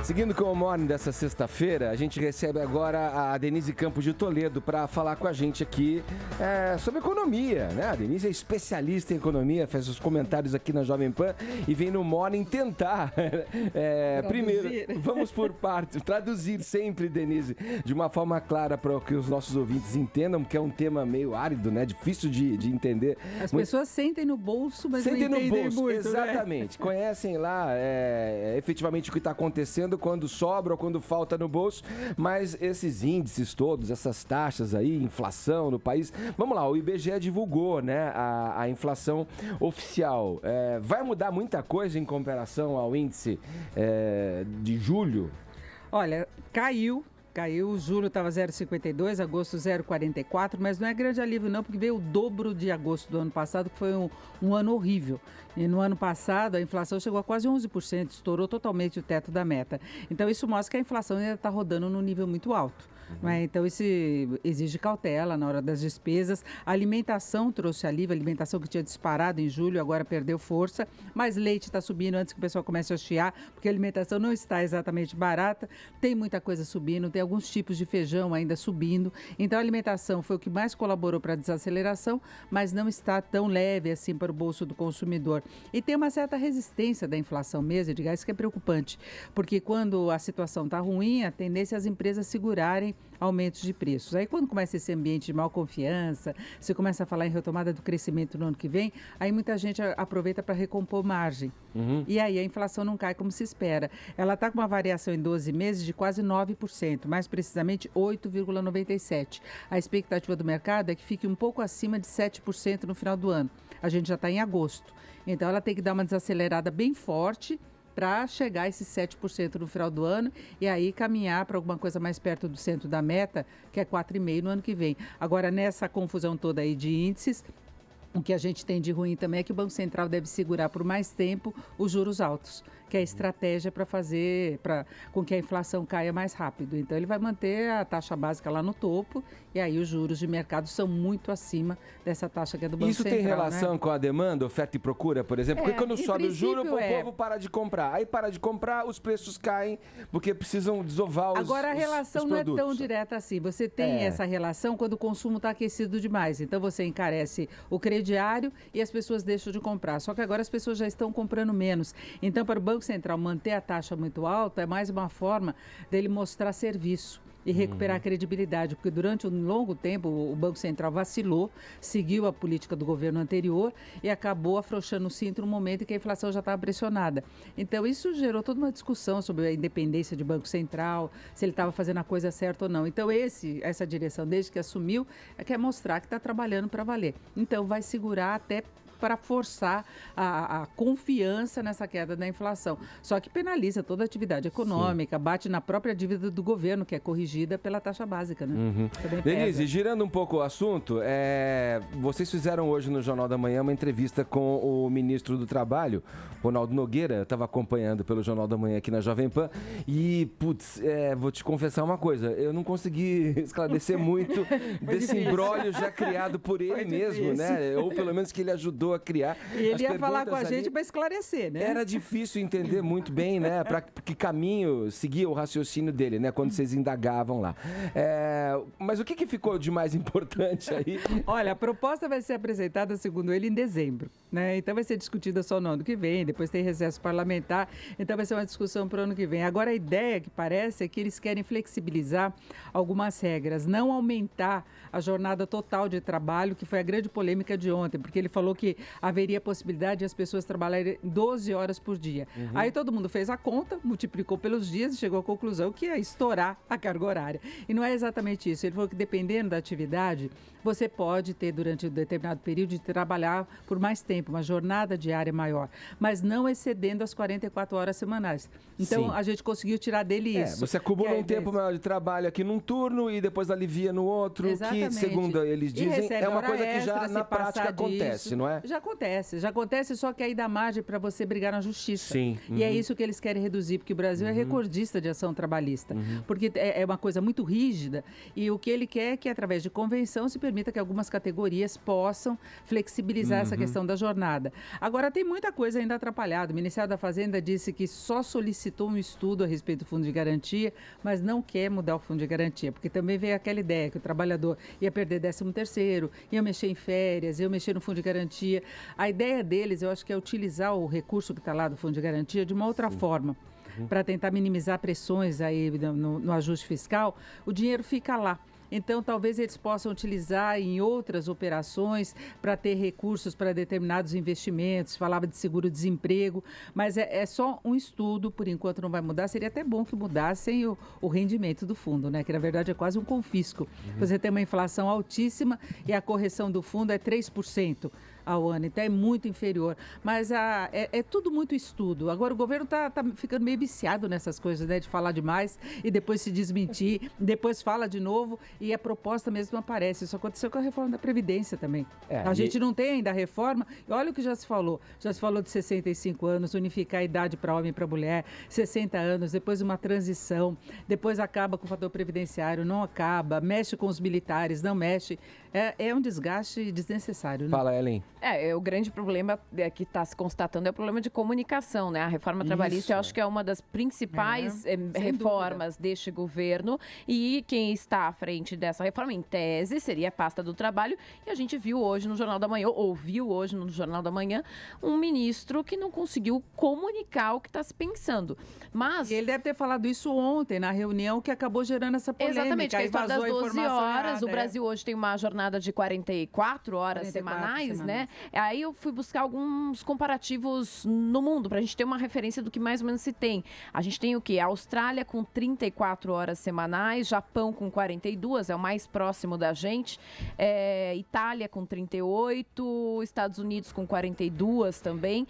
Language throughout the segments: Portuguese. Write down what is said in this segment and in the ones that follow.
Seguindo com o Morning dessa sexta-feira, a gente recebe agora a Denise Campos de Toledo para falar com a gente aqui sobre economia, né? A Denise é especialista em economia, faz os comentários aqui na Jovem Pan e vem no Morning tentar. Primeiro, vamos por partes, traduzir sempre, Denise, de uma forma clara para que os nossos ouvintes entendam, porque é um tema meio árido, né? Difícil de entender. As pessoas sentem no bolso, mas sentem não entendem no bolso, muito, exatamente. Né? Conhecem lá efetivamente o que está acontecendo quando sobra ou quando falta no bolso, mas esses índices todos, essas taxas aí, inflação no país, vamos lá, o IBGE divulgou, né, a inflação oficial. Vai mudar muita coisa em comparação ao índice de julho? Olha, caiu, julho estava 0,52, agosto 0,44, mas não é grande alívio não, porque veio o dobro de agosto do ano passado, que foi um ano horrível. E no ano passado a inflação chegou a quase 11%, estourou totalmente o teto da meta. Então isso mostra que a inflação ainda está rodando num nível muito alto. Né? Então isso exige cautela na hora das despesas. A alimentação trouxe alívio, a alimentação que tinha disparado em julho agora perdeu força, mas leite está subindo antes que o pessoal comece a chiar, porque a alimentação não está exatamente barata, tem muita coisa subindo, tem alguns tipos de feijão ainda subindo. Então a alimentação foi o que mais colaborou para a desaceleração, mas não está tão leve assim para o bolso do consumidor. E tem uma certa resistência da inflação mesmo, de gás, que é preocupante, porque quando a situação está ruim, a tendência é as empresas segurarem aumentos de preços. Aí quando começa esse ambiente de mal confiança, você começa a falar em retomada do crescimento no ano que vem, aí muita gente aproveita para recompor margem. E aí a inflação não cai como se espera. Ela está com uma variação em 12 meses de quase 9%, mais precisamente 8,97%. A expectativa do mercado é que fique um pouco acima de 7% no final do ano. A gente já está em agosto. Então ela tem que dar uma desacelerada bem forte para chegar a esses 7% no final do ano e aí caminhar para alguma coisa mais perto do centro da meta, que é 4,5% no ano que vem. Agora, nessa confusão toda aí de índices, o que a gente tem de ruim também é que o Banco Central deve segurar por mais tempo os juros altos, que é a estratégia para fazer com que a inflação caia mais rápido. Então, ele vai manter a taxa básica lá no topo e aí os juros de mercado são muito acima dessa taxa que é do Banco Central. Isso tem relação, né, com a demanda, oferta e procura, por exemplo? Porque quando sobe o juro, o povo para de comprar. Aí para de comprar, os preços caem porque precisam desovar os Agora, a relação não é tão direta assim. Você tem essa relação quando o consumo está aquecido demais. Então, você encarece o crediário e as pessoas deixam de comprar. Só que agora as pessoas já estão comprando menos. Então, para o Banco Central manter a taxa muito alta é mais uma forma dele mostrar serviço e recuperar a credibilidade, porque durante um longo tempo o Banco Central vacilou, seguiu a política do governo anterior e acabou afrouxando o cinto no momento em que a inflação já estava pressionada. Então isso gerou toda uma discussão sobre a independência de Banco Central, se ele estava fazendo a coisa certa ou não. Então essa direção, desde que assumiu, quer mostrar que está trabalhando para valer. Então vai segurar até para forçar a confiança nessa queda da inflação. Só que penaliza toda a atividade econômica, bate na própria dívida do governo, que é corrigida pela taxa básica, né? Denise, girando um pouco o assunto, vocês fizeram hoje no Jornal da Manhã uma entrevista com o ministro do Trabalho, Ronaldo Nogueira. Eu estava acompanhando pelo Jornal da Manhã aqui na Jovem Pan e, vou te confessar uma coisa, eu não consegui esclarecer muito desse imbróglio já criado por ele mesmo, né? Ou pelo menos que ele ajudou a criar. E ele ia falar com a gente para esclarecer, né? Era difícil entender muito bem, né? Para que caminho seguia o raciocínio dele, né? Quando vocês indagavam lá. Mas o que ficou de mais importante aí? Olha, a proposta vai ser apresentada, segundo ele, em dezembro, né? Então vai ser discutida só no ano que vem, depois tem recesso parlamentar, então vai ser uma discussão para o ano que vem. Agora, a ideia que parece é que eles querem flexibilizar algumas regras, não aumentar a jornada total de trabalho, que foi a grande polêmica de ontem, porque ele falou que haveria possibilidade de as pessoas trabalharem 12 horas por dia. Aí todo mundo fez a conta, multiplicou pelos dias e chegou à conclusão que ia estourar a carga horária. E não é exatamente isso. Ele falou que dependendo da atividade, você pode ter durante um determinado período de trabalhar por mais tempo, uma jornada diária maior, mas não excedendo as 44 horas semanais. Então, a gente conseguiu tirar dele isso. Você acumula um tempo maior de trabalho aqui num turno e depois alivia no outro, que, segundo eles dizem, é uma coisa que já na prática acontece, não é? Já acontece, só que aí dá margem para você brigar na justiça. Sim. E é isso que eles querem reduzir, porque o Brasil é recordista de ação trabalhista. Porque é uma coisa muito rígida e o que ele quer é que, através de convenção, se permita que algumas categorias possam flexibilizar essa questão da jornada. Agora, tem muita coisa ainda atrapalhada. O Ministério da Fazenda disse que só solicitou um estudo a respeito do fundo de garantia, mas não quer mudar o fundo de garantia, porque também veio aquela ideia que o trabalhador ia perder 13º, ia mexer em férias, ia mexer no fundo de garantia. A ideia deles, eu acho que é utilizar o recurso que está lá do fundo de garantia de uma outra forma, para tentar minimizar pressões aí no ajuste fiscal. O dinheiro fica lá. Então, talvez eles possam utilizar em outras operações para ter recursos para determinados investimentos. Falava de seguro-desemprego, mas é só um estudo, por enquanto não vai mudar. Seria até bom que mudassem o rendimento do fundo, né? Que na verdade é quase um confisco. Você tem uma inflação altíssima e a correção do fundo é 3% ao ano, então é muito inferior. Mas é tudo muito estudo. Agora o governo está ficando meio viciado nessas coisas, né? De falar demais e depois se desmentir, depois fala de novo e a proposta mesmo não aparece. Isso aconteceu com a reforma da Previdência também. A gente não tem ainda a reforma, e olha o que já se falou. Já se falou de 65 anos, unificar a idade para homem e para mulher, 60 anos, depois uma transição, depois acaba com o fator previdenciário, não acaba, mexe com os militares, não mexe. É um desgaste desnecessário, né? Fala, Ellen. O grande problema que está se constatando é o problema de comunicação, né? A reforma trabalhista, eu acho que é uma das principais reformas deste governo, e quem está à frente dessa reforma, em tese, seria a pasta do trabalho, e a gente viu hoje no Jornal da Manhã, ouviu hoje no Jornal da Manhã, um ministro que não conseguiu comunicar o que está se pensando. Mas... E ele deve ter falado isso ontem, na reunião que acabou gerando essa polêmica. Exatamente, que a história das 12 horas, errada, o Brasil hoje tem uma jornada de 44 horas semanais, né? Aí eu fui buscar alguns comparativos no mundo, para a gente ter uma referência do que mais ou menos se tem. A gente tem o quê? A Austrália com 34 horas semanais, Japão com 42, é o mais próximo da gente, Itália com 38, Estados Unidos com 42 também.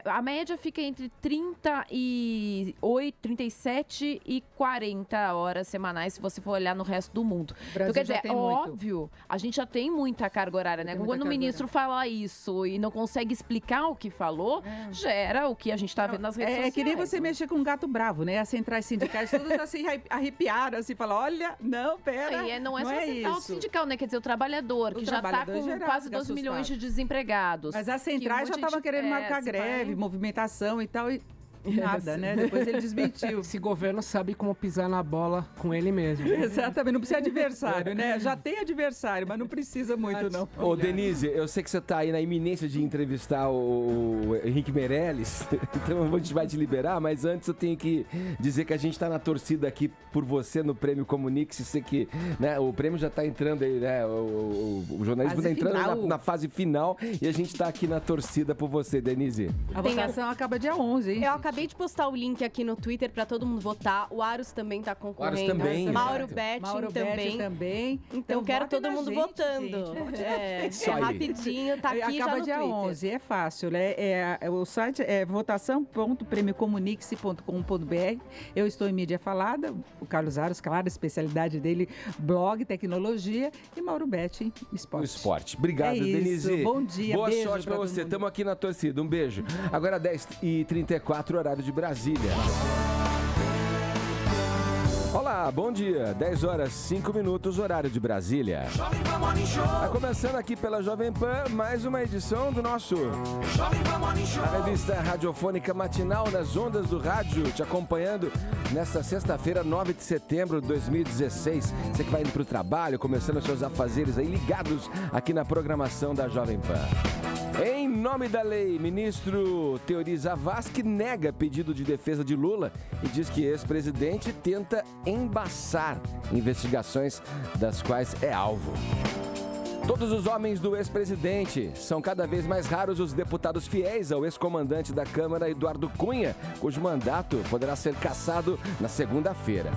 A média fica entre 38, 37 e 40 horas semanais, se você for olhar no resto do mundo. Então, quer dizer, é óbvio, a gente já tem muita carga horária, né? Quando o ministro fala isso e não consegue explicar o que falou, gera o que a gente está vendo nas redes sociais. É que nem você mexer com um gato bravo, né? As centrais sindicais todas assim arrepiaram, assim, falam, olha, não, pera, não é só a central sindical, né? Quer dizer, o trabalhador, que já está com quase 12 milhões de desempregados. Mas as centrais já estavam querendo marcar greve, movimentação e tal, e nada, né? Depois ele desmentiu. Esse governo sabe como pisar na bola com ele mesmo. Exatamente, não precisa de adversário, né? Já tem adversário, mas não precisa muito, não. Ô, Denise, eu sei que você tá aí na iminência de entrevistar o Henrique Meirelles, então a gente vai te liberar, mas antes eu tenho que dizer que a gente tá na torcida aqui por você no Prêmio Comunix. Sei que, né, o prêmio já tá entrando aí, né? O jornalismo tá entrando na fase final e a gente tá aqui na torcida por você, Denise. A votação acaba dia 11, hein? Eu acabei de postar o link aqui no Twitter para todo mundo votar. O Aros também tá concorrendo. Aros também, Mauro Betting também. Então quero todo mundo votando. É rapidinho, tá aqui já acaba no dia Twitter. 11, é fácil, né? O site é votação.premiocomunix.com.br. Eu estou em mídia falada, o Carlos Aros, claro, a especialidade dele, blog, tecnologia, e Mauro Betting, esporte. O esporte. Obrigado, Denise. Bom dia, boa beijo sorte pra você. Estamos aqui na torcida. Um beijo. Agora 10h34, horário de Brasília. Olá, bom dia. 10 horas 5 minutos, horário de Brasília. Tá começando aqui pela Jovem Pan, mais uma edição do nosso a revista radiofônica matinal nas ondas do rádio, te acompanhando nesta sexta-feira, 9 de setembro de 2016. Você que vai indo pro trabalho, começando os seus afazeres aí, ligados aqui na programação da Jovem Pan. Em nome da lei, ministro Teori Zavascki nega pedido de defesa de Lula e diz que ex-presidente tenta embaçar investigações das quais é alvo. Todos os homens do ex-presidente. São cada vez mais raros os deputados fiéis ao ex-comandante da Câmara, Eduardo Cunha, cujo mandato poderá ser cassado na segunda-feira.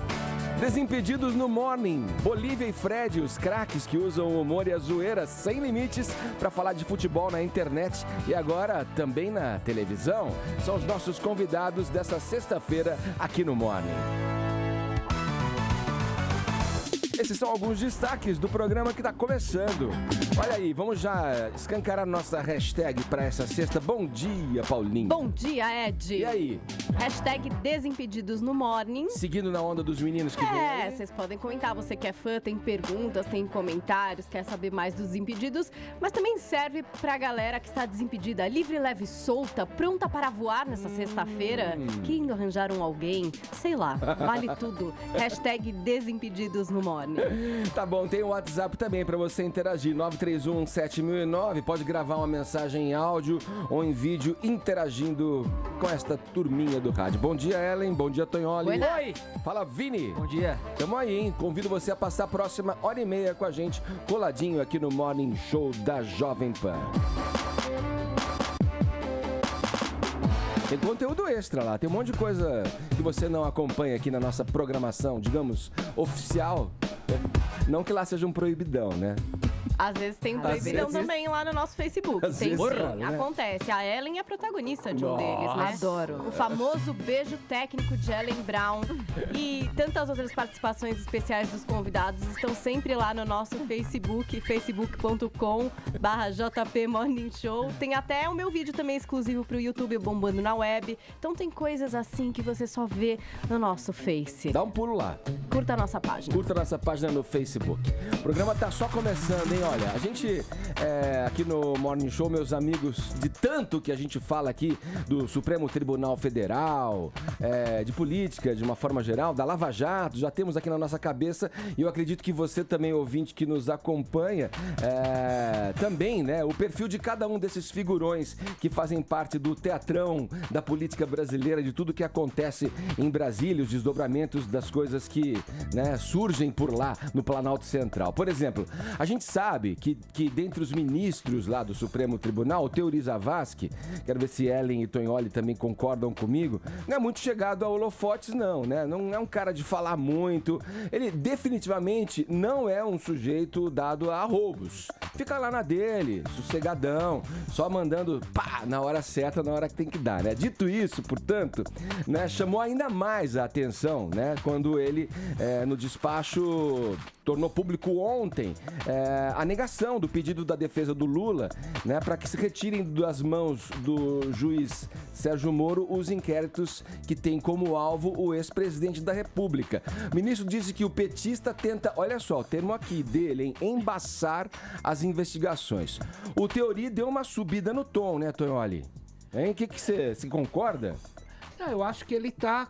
Desimpedidos no Morning, Bolívia e Fred, os craques que usam o humor e a zoeira sem limites para falar de futebol na internet e agora também na televisão, são os nossos convidados dessa sexta-feira aqui no Morning. Esses são alguns destaques do programa que está começando. Olha aí, vamos já escancarar nossa hashtag para essa sexta. Bom dia, Paulinho. Bom dia, Ed. E aí? Hashtag Desimpedidos no Morning. Seguindo na onda dos meninos que vem aí. Vocês podem comentar, você que é fã, tem perguntas, tem comentários, quer saber mais dos Desimpedidos, mas também serve pra galera que está desimpedida, livre, leve e solta, pronta para voar nessa sexta-feira, querendo arranjar alguém, sei lá, vale tudo. Hashtag Desimpedidos no Morning. Tá bom, tem o WhatsApp também pra você interagir, 931-7009, pode gravar uma mensagem em áudio ou em vídeo interagindo com esta turminha do rádio. Bom dia, Ellen, bom dia, Tonholi. Oi. Fala, Vini. Bom dia. Tamo aí, hein? Convido você a passar a próxima hora e meia com a gente, coladinho aqui no Morning Show da Jovem Pan. Tem conteúdo extra lá, tem um monte de coisa que você não acompanha aqui na nossa programação, digamos, oficial. Não que lá seja um proibidão, né? Às vezes tem um proibidão também lá no nosso Facebook. Às Tem vezes, sim, né? acontece. A Ellen é protagonista de um deles, né? Adoro. O famoso beijo técnico de Ellen Brown. E tantas outras participações especiais dos convidados estão sempre lá no nosso Facebook, facebook.com/JP Morning Show. Tem até o meu vídeo também exclusivo pro YouTube, bombando na web. Então tem coisas assim que você só vê no nosso Face. Dá um pulo lá. Curta a nossa página. Curta nossa página no Facebook. O programa tá só começando, hein? Olha, a gente aqui no Morning Show, meus amigos, de tanto que a gente fala aqui do Supremo Tribunal Federal, de política de uma forma geral, da Lava Jato, já temos aqui na nossa cabeça, e eu acredito que você também, ouvinte que nos acompanha, também, né, o perfil de cada um desses figurões que fazem parte do teatrão da política brasileira, de tudo que acontece em Brasília, os desdobramentos das coisas que, né, surgem por lá no Planalto Central. Por exemplo, a gente sabe que dentre os ministros lá do Supremo Tribunal, o Teori Zavascki, quero ver se Ellen e Tonholi também concordam comigo, não é muito chegado a holofotes, não, né? Não é um cara de falar muito. Ele definitivamente não é um sujeito dado a roubos. Fica lá na dele, sossegadão, só mandando pá, na hora certa, na hora que tem que dar, né? Dito isso, portanto, né, chamou ainda mais a atenção, né, quando ele, no despacho, tornou público ontem a negação do pedido da defesa do Lula, né, para que se retirem das mãos do juiz Sérgio Moro os inquéritos que tem como alvo o ex-presidente da República. O ministro disse que o petista tenta, olha só, o termo aqui dele, hein, embaçar as investigações. O Teori deu uma subida no tom, né, Tonholi? Hein? O que você concorda? Não, eu acho que ele tá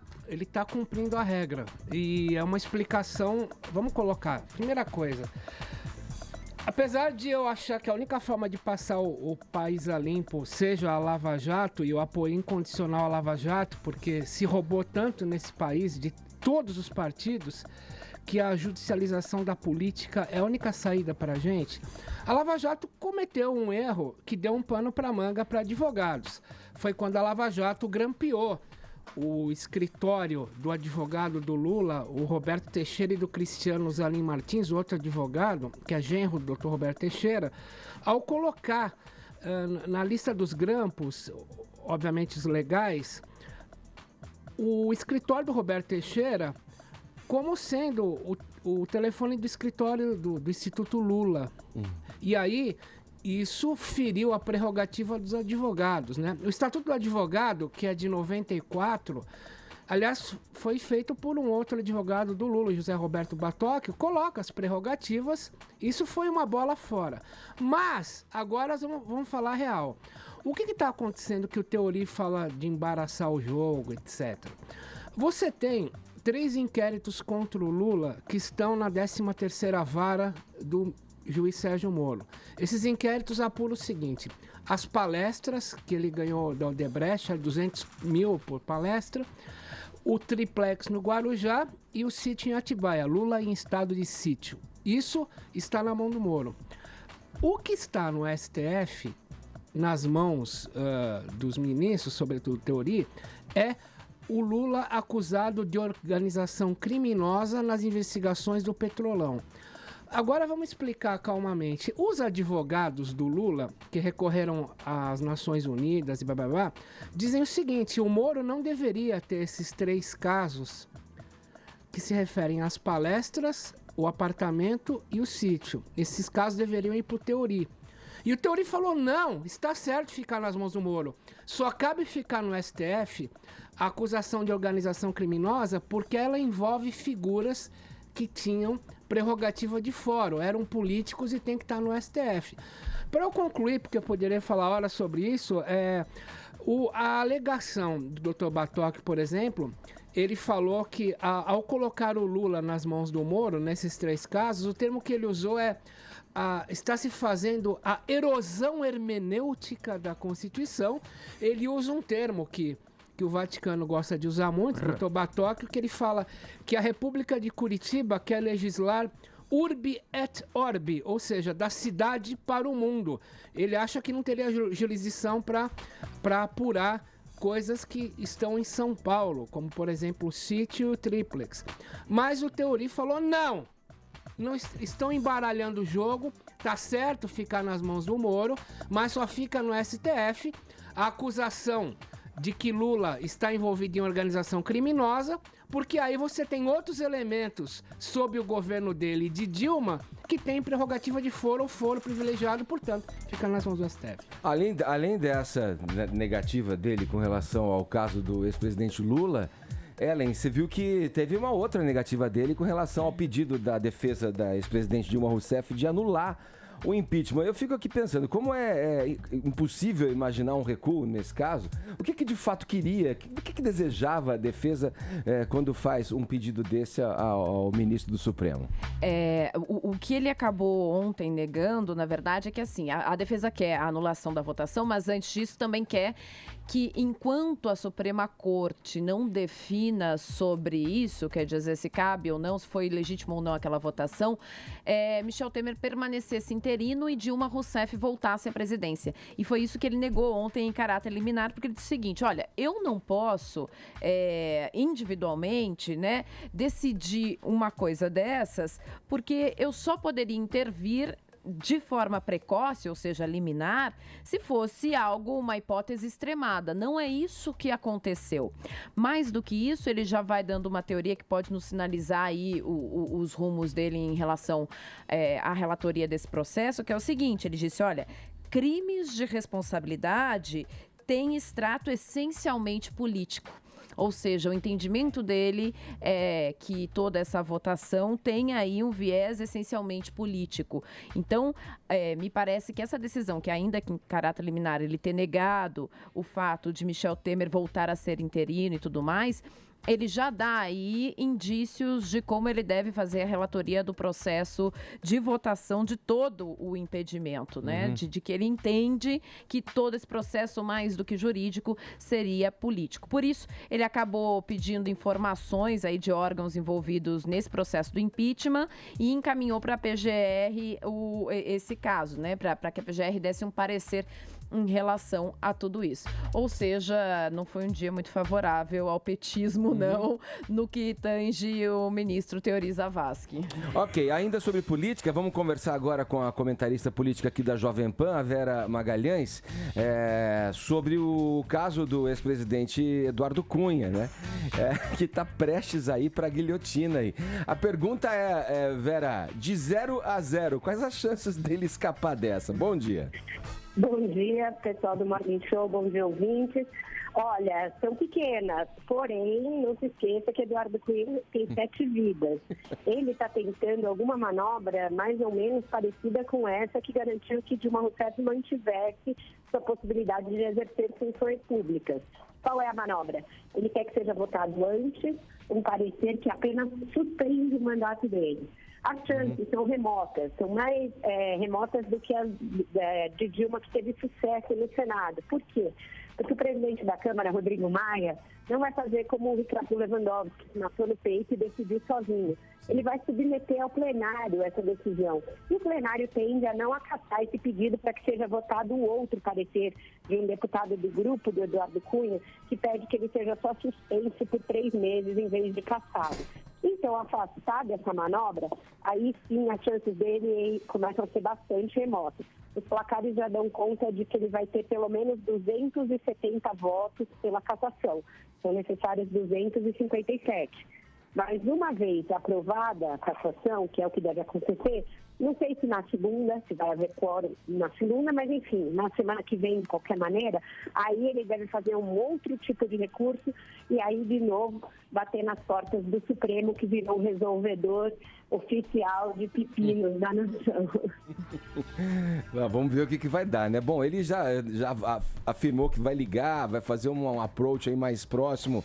cumprindo a regra. E é uma explicação. Vamos colocar. Primeira coisa. Apesar de eu achar que a única forma de passar o país a limpo seja a Lava Jato e o apoio incondicional à Lava Jato, porque se roubou tanto nesse país de todos os partidos, que a judicialização da política é a única saída para a gente, a Lava Jato cometeu um erro que deu um pano para manga para advogados. Foi quando a Lava Jato grampeou o escritório do advogado do Lula, o Roberto Teixeira, e do Cristiano Zanin Martins, outro advogado, que é genro do Dr. Roberto Teixeira, ao colocar na lista dos grampos, obviamente os legais, o escritório do Roberto Teixeira como sendo o telefone do escritório do Instituto Lula. E aí, isso feriu a prerrogativa dos advogados, né? O Estatuto do Advogado, que é de 94, aliás, foi feito por um outro advogado do Lula, José Roberto Batóquio, coloca as prerrogativas, isso foi uma bola fora. Mas, agora vamos falar real. O que está acontecendo que o Teori fala de embaraçar o jogo, etc.? Você tem 3 inquéritos contra o Lula que estão na 13ª vara do juiz Sérgio Moro. Esses inquéritos apuram o seguinte: as palestras que ele ganhou da Odebrecht, 200 mil por palestra, o triplex no Guarujá e o sítio em Atibaia, Lula em estado de sítio. Isso está na mão do Moro. O que está no STF, nas mãos dos ministros, sobretudo Teori, é o Lula acusado de organização criminosa nas investigações do Petrolão. Agora vamos explicar calmamente. Os advogados do Lula, que recorreram às Nações Unidas e blá blá blá, dizem o seguinte: o Moro não deveria ter esses 3 casos que se referem às palestras, o apartamento e o sítio. Esses casos deveriam ir para o Teori. E o Teori falou, não, está certo ficar nas mãos do Moro. Só cabe ficar no STF a acusação de organização criminosa porque ela envolve figuras que tinham prerrogativa de fórum, eram políticos e tem que estar no STF. Para eu concluir, porque eu poderia falar horas sobre isso, a alegação do Dr. Batoc, por exemplo, ele falou que ao colocar o Lula nas mãos do Moro, nesses 3 casos, o termo que ele usou está se fazendo a erosão hermenêutica da Constituição. Ele usa um termo que o Vaticano gosta de usar muito, o Dr. Batoc, que ele fala que a República de Curitiba quer legislar urbi et orbi, ou seja, da cidade para o mundo. Ele acha que não teria jurisdição para apurar coisas que estão em São Paulo, como, por exemplo, o sítio e o triplex. Mas o Teori falou, não estão embaralhando o jogo, tá certo ficar nas mãos do Moro, mas só fica no STF. A acusação de que Lula está envolvido em organização criminosa, porque aí você tem outros elementos sob o governo dele e de Dilma que tem prerrogativa de foro ou foro privilegiado, portanto, fica nas mãos do STF. Além dessa negativa dele com relação ao caso do ex-presidente Lula, Ellen, você viu que teve uma outra negativa dele com relação ao pedido da defesa da ex-presidente Dilma Rousseff de anular o impeachment. Eu fico aqui pensando, como é impossível imaginar um recuo nesse caso, o que de fato queria, o que desejava a defesa quando faz um pedido desse ao ministro do Supremo? O que ele acabou ontem negando, na verdade, é que assim, a defesa quer a anulação da votação, mas antes disso também quer que enquanto a Suprema Corte não defina sobre isso, quer dizer, se cabe ou não, se foi legítimo ou não aquela votação, Michel Temer permanecesse interino e Dilma Rousseff voltasse à presidência. E foi isso que ele negou ontem em caráter liminar, porque ele disse o seguinte, olha, eu não posso individualmente, né, decidir uma coisa dessas, porque eu só poderia intervir de forma precoce, ou seja, liminar, se fosse uma hipótese extremada. Não é isso que aconteceu. Mais do que isso, ele já vai dando uma teoria que pode nos sinalizar aí os rumos dele em relação à relatoria desse processo, que é o seguinte, ele disse, olha, crimes de responsabilidade têm extrato essencialmente político. Ou seja, o entendimento dele é que toda essa votação tem aí um viés essencialmente político. Então, me parece que essa decisão, que ainda que em caráter liminar ele ter negado o fato de Michel Temer voltar a ser interino e tudo mais, ele já dá aí indícios de como ele deve fazer a relatoria do processo de votação de todo o impedimento, né? De que ele entende que todo esse processo, mais do que jurídico, seria político. Por isso, ele acabou pedindo informações aí de órgãos envolvidos nesse processo do impeachment e encaminhou para a PGR esse caso, né? Para que a PGR desse um parecer em relação a tudo isso. Ou seja, não foi um dia muito favorável ao petismo, não, no que tange o ministro Teori Zavascki. Ok, ainda sobre política, vamos conversar agora com a comentarista política aqui da Jovem Pan, a Vera Magalhães, sobre o caso do ex-presidente Eduardo Cunha, né? Que está prestes aí para a guilhotina aí. A pergunta Vera, de 0 a 0, quais as chances dele escapar dessa? Bom dia. Bom dia, pessoal do Morning Show, bom dia, ouvintes. Olha, são pequenas, porém, não se esqueça que Eduardo Cunha tem 7 vidas. Ele está tentando alguma manobra mais ou menos parecida com essa que garantiu que Dilma Rousseff mantivesse sua possibilidade de exercer funções públicas. Qual é a manobra? Ele quer que seja votado antes um parecer que apenas suspende o mandato dele. As chances são remotas, são mais remotas do que as de Dilma, que teve sucesso no Senado. Por quê? Porque o presidente da Câmara, Rodrigo Maia, não vai fazer como o Ricardo Lewandowski, que nasceu no peito e decidiu sozinho. Ele vai submeter ao plenário essa decisão. E o plenário tende a não acatar esse pedido para que seja votado um outro parecer de um deputado do grupo do Eduardo Cunha, que pede que ele seja só suspenso por 3 meses em vez de cassado. Então, afastada essa manobra, aí sim as chances dele começam a ser bastante remotas. Os placares já dão conta de que ele vai ter pelo menos 270 votos pela cassação. São necessários 257. Mas uma vez aprovada a cassação, que é o que deve acontecer, não sei se na segunda, se vai haver quórum na segunda, mas enfim, na semana que vem, de qualquer maneira, aí ele deve fazer um outro tipo de recurso e aí, de novo, bater nas portas do Supremo, que virou o resolvedor oficial de pepinos da nação. Vamos ver o que vai dar, né? Bom, ele já afirmou que vai ligar, vai fazer um approach aí mais próximo,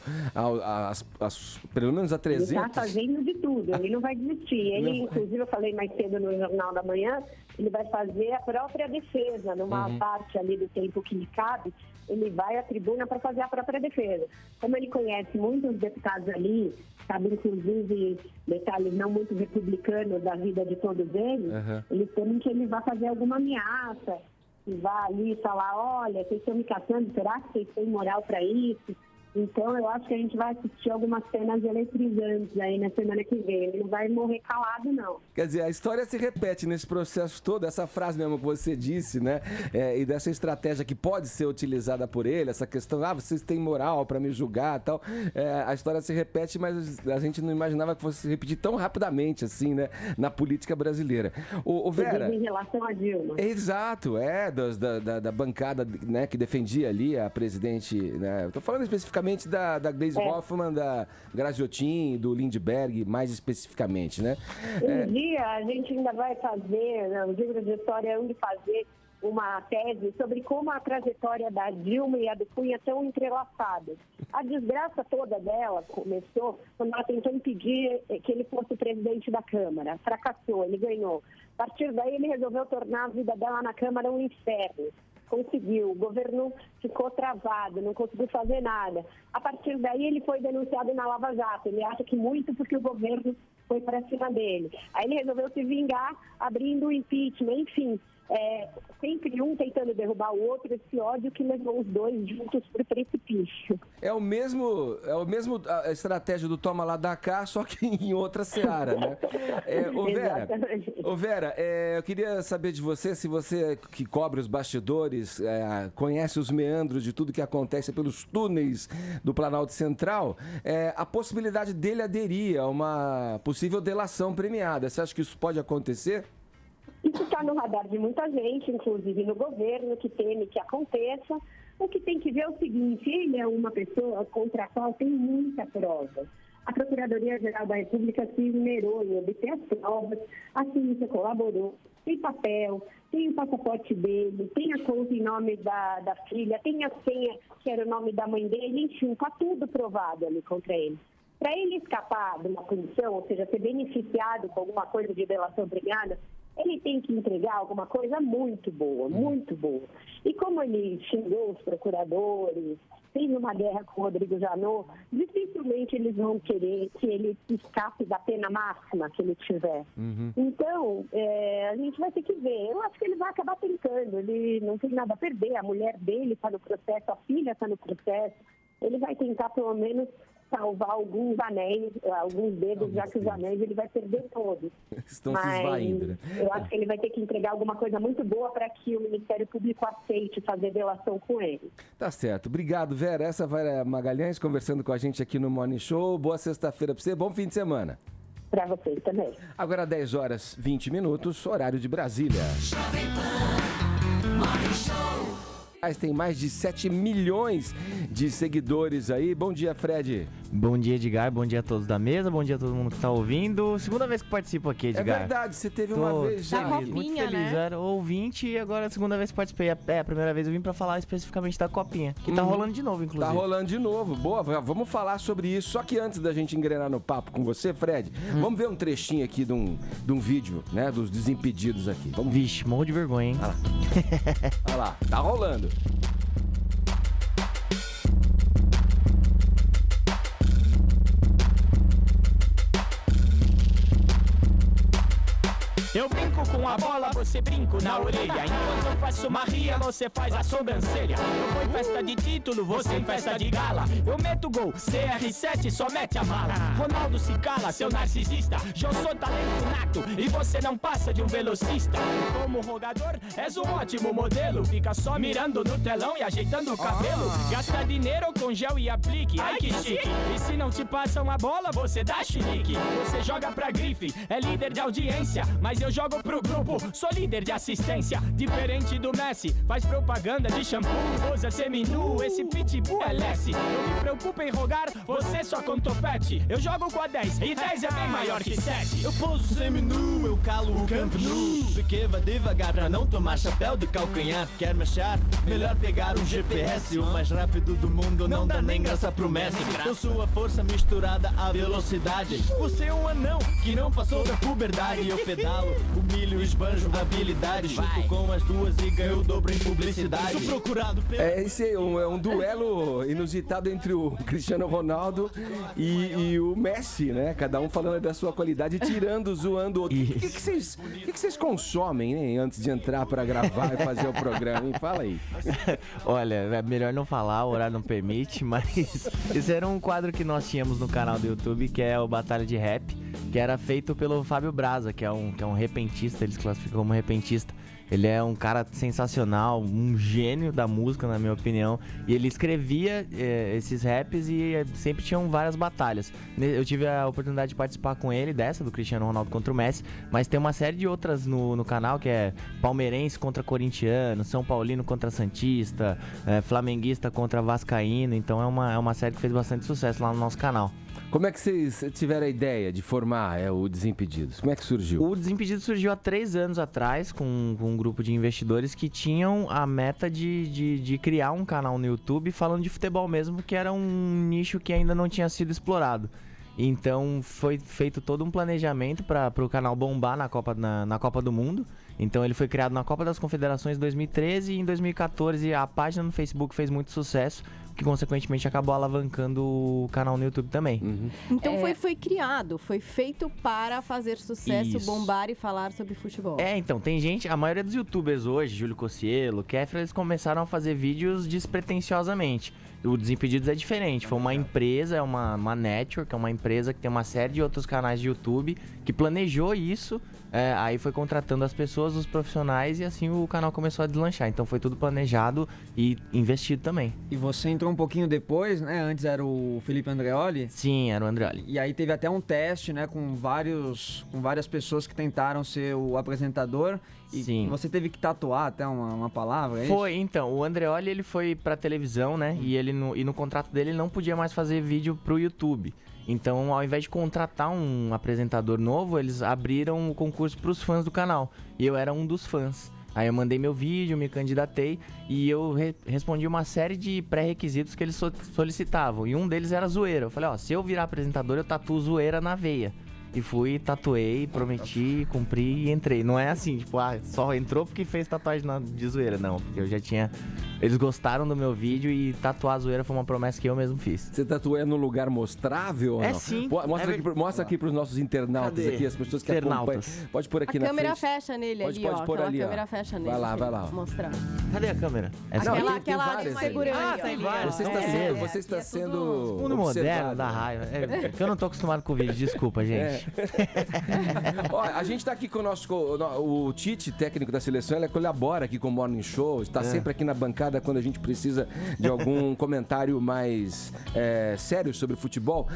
pelo menos a 300. Ele está fazendo de tudo, ele não vai desistir. Ele, inclusive, eu falei mais cedo no Jornal da Manhã, ele vai fazer a própria defesa, numa parte ali do tempo que lhe cabe, ele vai à tribuna para fazer a própria defesa. Como ele conhece muitos deputados ali, sabe, inclusive, detalhes não muito republicanos da vida de todos eles, eles temem que ele vai fazer alguma ameaça, e vai ali falar, olha, vocês estão me caçando, será que vocês têm moral para isso? Então, eu acho que a gente vai assistir algumas cenas eletrizantes aí na semana que vem. Ele não vai morrer calado, não. Quer dizer, a história se repete nesse processo todo, essa frase mesmo que você disse, né? E dessa estratégia que pode ser utilizada por ele, essa questão, vocês têm moral para me julgar e tal. A história se repete, mas a gente não imaginava que fosse se repetir tão rapidamente, assim, né? Na política brasileira. O Vera... Em relação a Dilma. Exato, da bancada, né, que defendia ali a presidente, né? Eu tô falando especificamente da Gleisi Hoffmann, da Graziotin, do Lindbergh, mais especificamente, né? Um dia a gente ainda vai fazer, os livros de história vão fazer uma tese sobre como a trajetória da Dilma e a do Cunha estão entrelaçadas. A desgraça toda dela começou quando ela tentou impedir que ele fosse presidente da Câmara. Fracassou, ele ganhou. A partir daí ele resolveu tornar a vida dela na Câmara um inferno. Conseguiu, o governo ficou travado, não conseguiu fazer nada. A partir daí ele foi denunciado na Lava Jato. Ele acha que muito porque o governo foi para cima dele. Aí ele resolveu se vingar abrindo o impeachment, enfim. Sempre um tentando derrubar o outro, esse ódio que levou os dois juntos para o precipício. É o mesmo a estratégia do toma lá da cá, só que em outra seara, né? Vera, eu queria saber de você, se você que cobre os bastidores, conhece os meandros de tudo que acontece pelos túneis do Planalto Central, a possibilidade dele aderir a uma possível delação premiada. Você acha que isso pode acontecer? Isso está no radar de muita gente, inclusive no governo, que teme que aconteça. O que tem que ver é o seguinte, ele é uma pessoa contra a qual tem muita prova. A Procuradoria-Geral da República se esmerou em obter as provas, a ciência colaborou, tem papel, tem o passaporte dele, tem a conta em nome da filha, tem a senha que era o nome da mãe dele, enfim, está tudo provado ali contra ele. Para ele escapar de uma punição, ou seja, ser beneficiado com alguma coisa de delação premiada, ele tem que entregar alguma coisa muito boa, muito boa. E como ele xingou os procuradores, fez uma guerra com o Rodrigo Janot, dificilmente eles vão querer que ele escape da pena máxima que ele tiver. Então, a gente vai ter que ver. Eu acho que ele vai acabar tentando, ele não tem nada a perder, a mulher dele está no processo, a filha está no processo, ele vai tentar pelo menos salvar alguns anéis, alguns dedos, já que os anéis ele vai perder todos. Estão se esvaindo, né? Eu acho que ele vai ter que entregar alguma coisa muito boa para que o Ministério Público aceite fazer delação com ele. Tá certo. Obrigado, Vera. Essa vai a Magalhães conversando com a gente aqui no Morning Show. Boa sexta-feira para você. Bom fim de semana. Para vocês também. Agora 10 horas 20 minutos, horário de Brasília. Morning Show. Tem mais de 7 milhões de seguidores aí. Bom dia, Fred. Bom dia, Edgar. Bom dia a todos da mesa. Bom dia a todo mundo que tá ouvindo. Segunda vez que participo aqui, Edgar. É verdade, você teve uma vez já. Da Copinha, muito feliz, né? Era ouvinte e agora a segunda vez que participei. A primeira vez eu vim pra falar especificamente da Copinha, que tá rolando de novo, inclusive. Tá rolando de novo. Boa, vamos falar sobre isso. Só que antes da gente engrenar no papo com você, Fred, vamos ver um trechinho aqui de um vídeo, né, dos Desimpedidos aqui. Vamos. Vixe, morro de vergonha, hein? Olha lá, tá rolando. Eu brinco com a bola, você brinco na orelha. Enquanto eu faço uma ria, você faz a sobrancelha. Eu vou em festa de título, você em festa de gala. Eu meto gol, CR7 só mete a mala. Ronaldo se cala, seu narcisista. Eu sou talento nato e você não passa de um velocista. Como rogador, és um ótimo modelo. Fica só mirando no telão e ajeitando o cabelo. Gasta dinheiro com gel e aplique, ai que chique. E se não te passam a bola, você dá chilique. Você joga pra grife, é líder de audiência. Mas eu jogo pro grupo, sou líder de assistência. Diferente do Messi, faz propaganda de shampoo. Usa seminu, esse pitbull é lesse. Eu me preocupo em rogar, você só com topete. Eu jogo com a 10 e 10 é bem maior que 7. Eu pouso seminu, eu calo o campo nu. Porque vai devagar pra não tomar chapéu de calcanhar. Quer marchar? Melhor pegar um GPS. O mais rápido do mundo não dá nem graça pro Messi. Eu sou a força misturada à velocidade. Você é um anão que não passou da puberdade. Eu pedalo, humilho, esbanjo habilidade. Chuto com as duas e ganho o dobro em publicidade. Sou procurado pelo... Esse é um duelo inusitado entre o Cristiano Ronaldo e o Messi, né? Cada um falando da sua qualidade, tirando, zoando o outro. O que vocês consomem, né, antes de entrar pra gravar e fazer o programa, hein? Fala aí. Olha, é melhor não falar, o horário não permite, mas esse era um quadro que nós tínhamos no canal do YouTube, que é o Batalha de Rap, que era feito pelo Fábio Braza, que é um repentista, ele se classifica como repentista. Ele é um cara sensacional, um gênio da música, na minha opinião. E ele escrevia esses raps e sempre tinham várias batalhas. Eu tive a oportunidade de participar com ele, dessa, do Cristiano Ronaldo contra o Messi. Mas tem uma série de outras no canal, que é palmeirense contra corintiano, São Paulino contra santista, flamenguista contra vascaíno. Então é uma série que fez bastante sucesso lá no nosso canal. Como é que vocês tiveram a ideia de formar o Desimpedidos? Como é que surgiu? O Desimpedidos surgiu há 3 anos atrás com um grupo de investidores que tinham a meta de criar um canal no YouTube falando de futebol mesmo, que era um nicho que ainda não tinha sido explorado. Então foi feito todo um planejamento para o canal bombar na Copa do Mundo. Então ele foi criado na Copa das Confederações em 2013 e em 2014 a página no Facebook fez muito sucesso, que consequentemente acabou alavancando o canal no YouTube também. Uhum. Então foi criado, foi feito para fazer sucesso, bombar e falar sobre futebol. Então, tem gente, a maioria dos youtubers hoje, Júlio Cocielo, Kéfera, eles começaram a fazer vídeos despretensiosamente. O Desimpedidos é diferente, foi uma empresa, é uma network, é uma empresa que tem uma série de outros canais de YouTube que planejou isso, aí foi contratando as pessoas, os profissionais, e assim o canal começou a deslanchar. Então foi tudo planejado e investido também. E você entrou um pouquinho depois, né? Antes era o Felipe Andreoli. Sim, era o Andreoli. E aí teve até um teste, né? Com várias pessoas que tentaram ser o apresentador. E Sim. Você teve que tatuar até uma palavra, é Foi, isso? então. O Andreoli, ele foi pra televisão, né? E no contrato dele, ele não podia mais fazer vídeo pro YouTube. Então, ao invés de contratar um apresentador novo, eles abriram o concurso pros fãs do canal. E eu era um dos fãs. Aí eu mandei meu vídeo, me candidatei e eu respondi uma série de pré-requisitos que eles solicitavam. E um deles era zoeira. Eu falei, se eu virar apresentador, eu tatuo zoeira na veia. E fui, tatuei, prometi, cumpri e entrei. Não é assim, tipo, só entrou porque fez tatuagem de zoeira. Não, porque eu já tinha... Eles gostaram do meu vídeo e tatuar a zoeira foi uma promessa que eu mesmo fiz. Você tatuou no lugar mostrável ou não? Sim. Mostra aqui pros nossos internautas. Cadê? Aqui, as pessoas que acompanham. Pode pôr aqui na frente. A câmera fecha nele ali, ó. Pôr ali, a câmera fecha nele. Vai lá. Mostrar. Cadê a câmera? Aquela de segurança. Tem ali, várias. Você está sendo mundo moderno da raiva. É que eu não tô acostumado com o vídeo, desculpa, gente. A gente tá aqui com o Tite, técnico da seleção, ele colabora aqui com o Morning Show, está sempre aqui na bancada quando a gente precisa de algum comentário mais sério sobre futebol.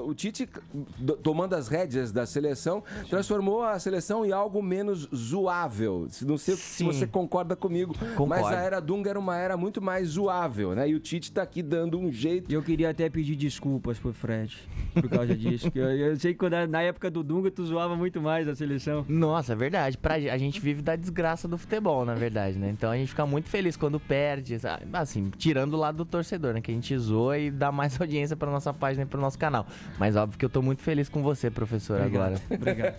O Tite, tomando as rédeas da seleção, transformou a seleção em algo menos zoável. Não sei se você concorda comigo, mas a era Dunga era uma era muito mais zoável, né? E o Tite tá aqui dando um jeito. E eu queria até pedir desculpas pro Fred por causa disso. Eu sei que na época do Dunga tu zoava muito mais a seleção. Nossa, é verdade. A gente vive da desgraça do futebol, na verdade, né? Então a gente fica muito feliz quando perde, sabe? Assim, tirando o lado do torcedor, né? Que a gente zoa e dá mais audiência pra nossa página e pro nosso canal. Mas óbvio que eu tô muito feliz com você, professor, agora. Obrigado.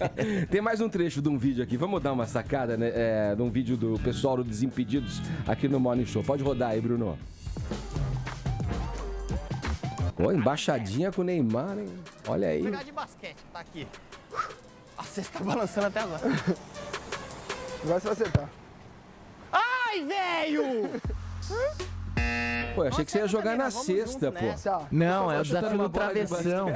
Tem mais um trecho de um vídeo aqui. Vamos dar uma sacada, né? De um vídeo do pessoal do Desimpedidos aqui no Morning Show. Pode rodar aí, Bruno. Embaixadinha com o Neymar, hein? Olha aí. Vou pegar de basquete, tá aqui. Nossa, você tá balançando até agora. Agora você vai acertar. Ai, velho! Pô, eu achei que você ia jogar na cesta, pô. Não, é o chutando desafio uma do bola de travessão.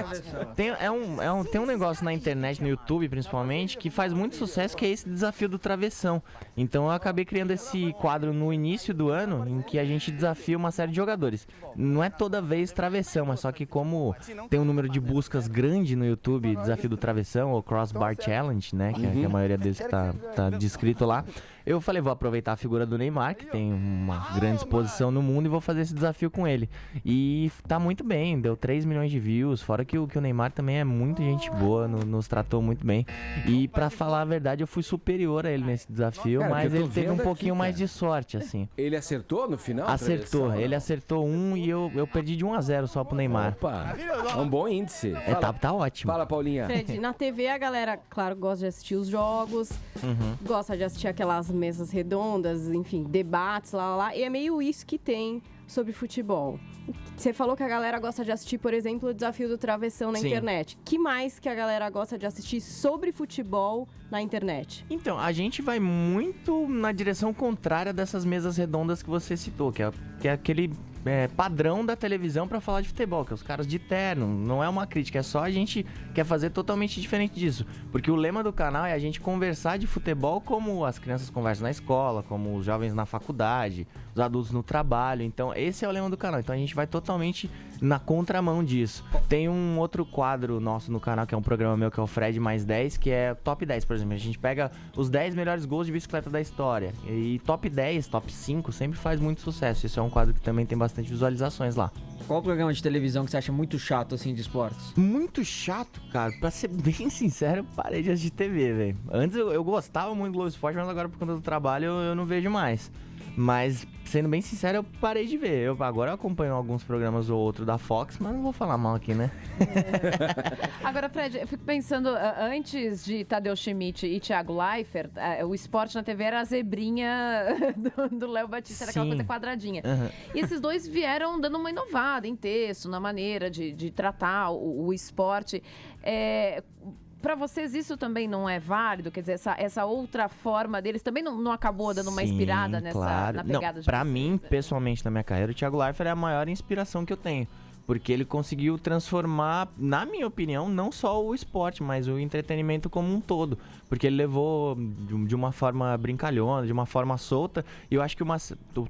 Tem um negócio na internet, no YouTube principalmente, que faz muito sucesso, que é esse desafio do travessão. Então eu acabei criando esse quadro no início do ano, em que a gente desafia uma série de jogadores. Não é toda vez travessão, mas só que como tem um número de buscas grande no YouTube, desafio do travessão, ou Crossbar Challenge, né, que é a maioria deles que tá descrito lá, eu falei, vou aproveitar a figura do Neymar, que tem uma grande exposição no mundo, e vou fazer esse desafio com ele. E tá muito bem, deu 3 milhões de views, fora que o Neymar também é muito gente boa, nos tratou muito bem. E pra falar a verdade, eu fui superior a ele nesse desafio, Cara, mas ele teve um pouquinho aqui, mais de sorte, assim. Ele acertou no final? Acertou, ele acertou um e eu perdi de 1-0 só pro Neymar. Opa, é um bom índice. Tá ótimo. Fala, Paulinha. Fred, na TV a galera, claro, gosta de assistir os jogos, gosta de assistir aquelas mesas redondas, enfim, debates, lá. E é meio isso que tem sobre futebol. Você falou que a galera gosta de assistir, por exemplo, o desafio do travessão na internet. Que mais que a galera gosta de assistir sobre futebol na internet? Então, a gente vai muito na direção contrária dessas mesas redondas que você citou, que é aquele padrão da televisão pra falar de futebol, que é os caras de terno. Não é uma crítica, é só a gente quer fazer totalmente diferente disso. Porque o lema do canal é a gente conversar de futebol como as crianças conversam na escola, como os jovens na faculdade, os adultos no trabalho. Então, esse é o lema do canal. Então, a gente vai totalmente na contramão disso. Tem um outro quadro nosso no canal, que é um programa meu, que é o Fred Mais 10, que é Top 10, por exemplo. A gente pega os 10 melhores gols de bicicleta da história. E Top 10, Top 5 sempre faz muito sucesso. Isso é um quadro que também tem bastante visualizações lá. Qual programa de televisão que você acha muito chato, assim, de esportes? Muito chato, cara. Pra ser bem sincero, eu parei de assistir TV, velho. Antes eu gostava muito do Globo Esporte, mas agora por conta do trabalho eu não vejo mais. Mas, sendo bem sincero, eu parei de ver. Agora eu acompanho alguns programas ou outro da Fox, mas não vou falar mal aqui, né? Agora, Fred, eu fico pensando, antes de Tadeu Schmidt e Thiago Leifert, o esporte na TV era a zebrinha do Léo Batista, era aquela coisa quadradinha. E esses dois vieram dando uma inovada em texto, na maneira de tratar o esporte. Para vocês isso também não é válido? Quer dizer, essa outra forma deles também não acabou dando uma inspirada na pegada de Pra mim, pessoalmente, na minha carreira, o Thiago Leifert é a maior inspiração que eu tenho. Porque ele conseguiu transformar, na minha opinião, não só o esporte, mas o entretenimento como um todo. Porque ele levou de uma forma brincalhona, de uma forma solta. E eu acho que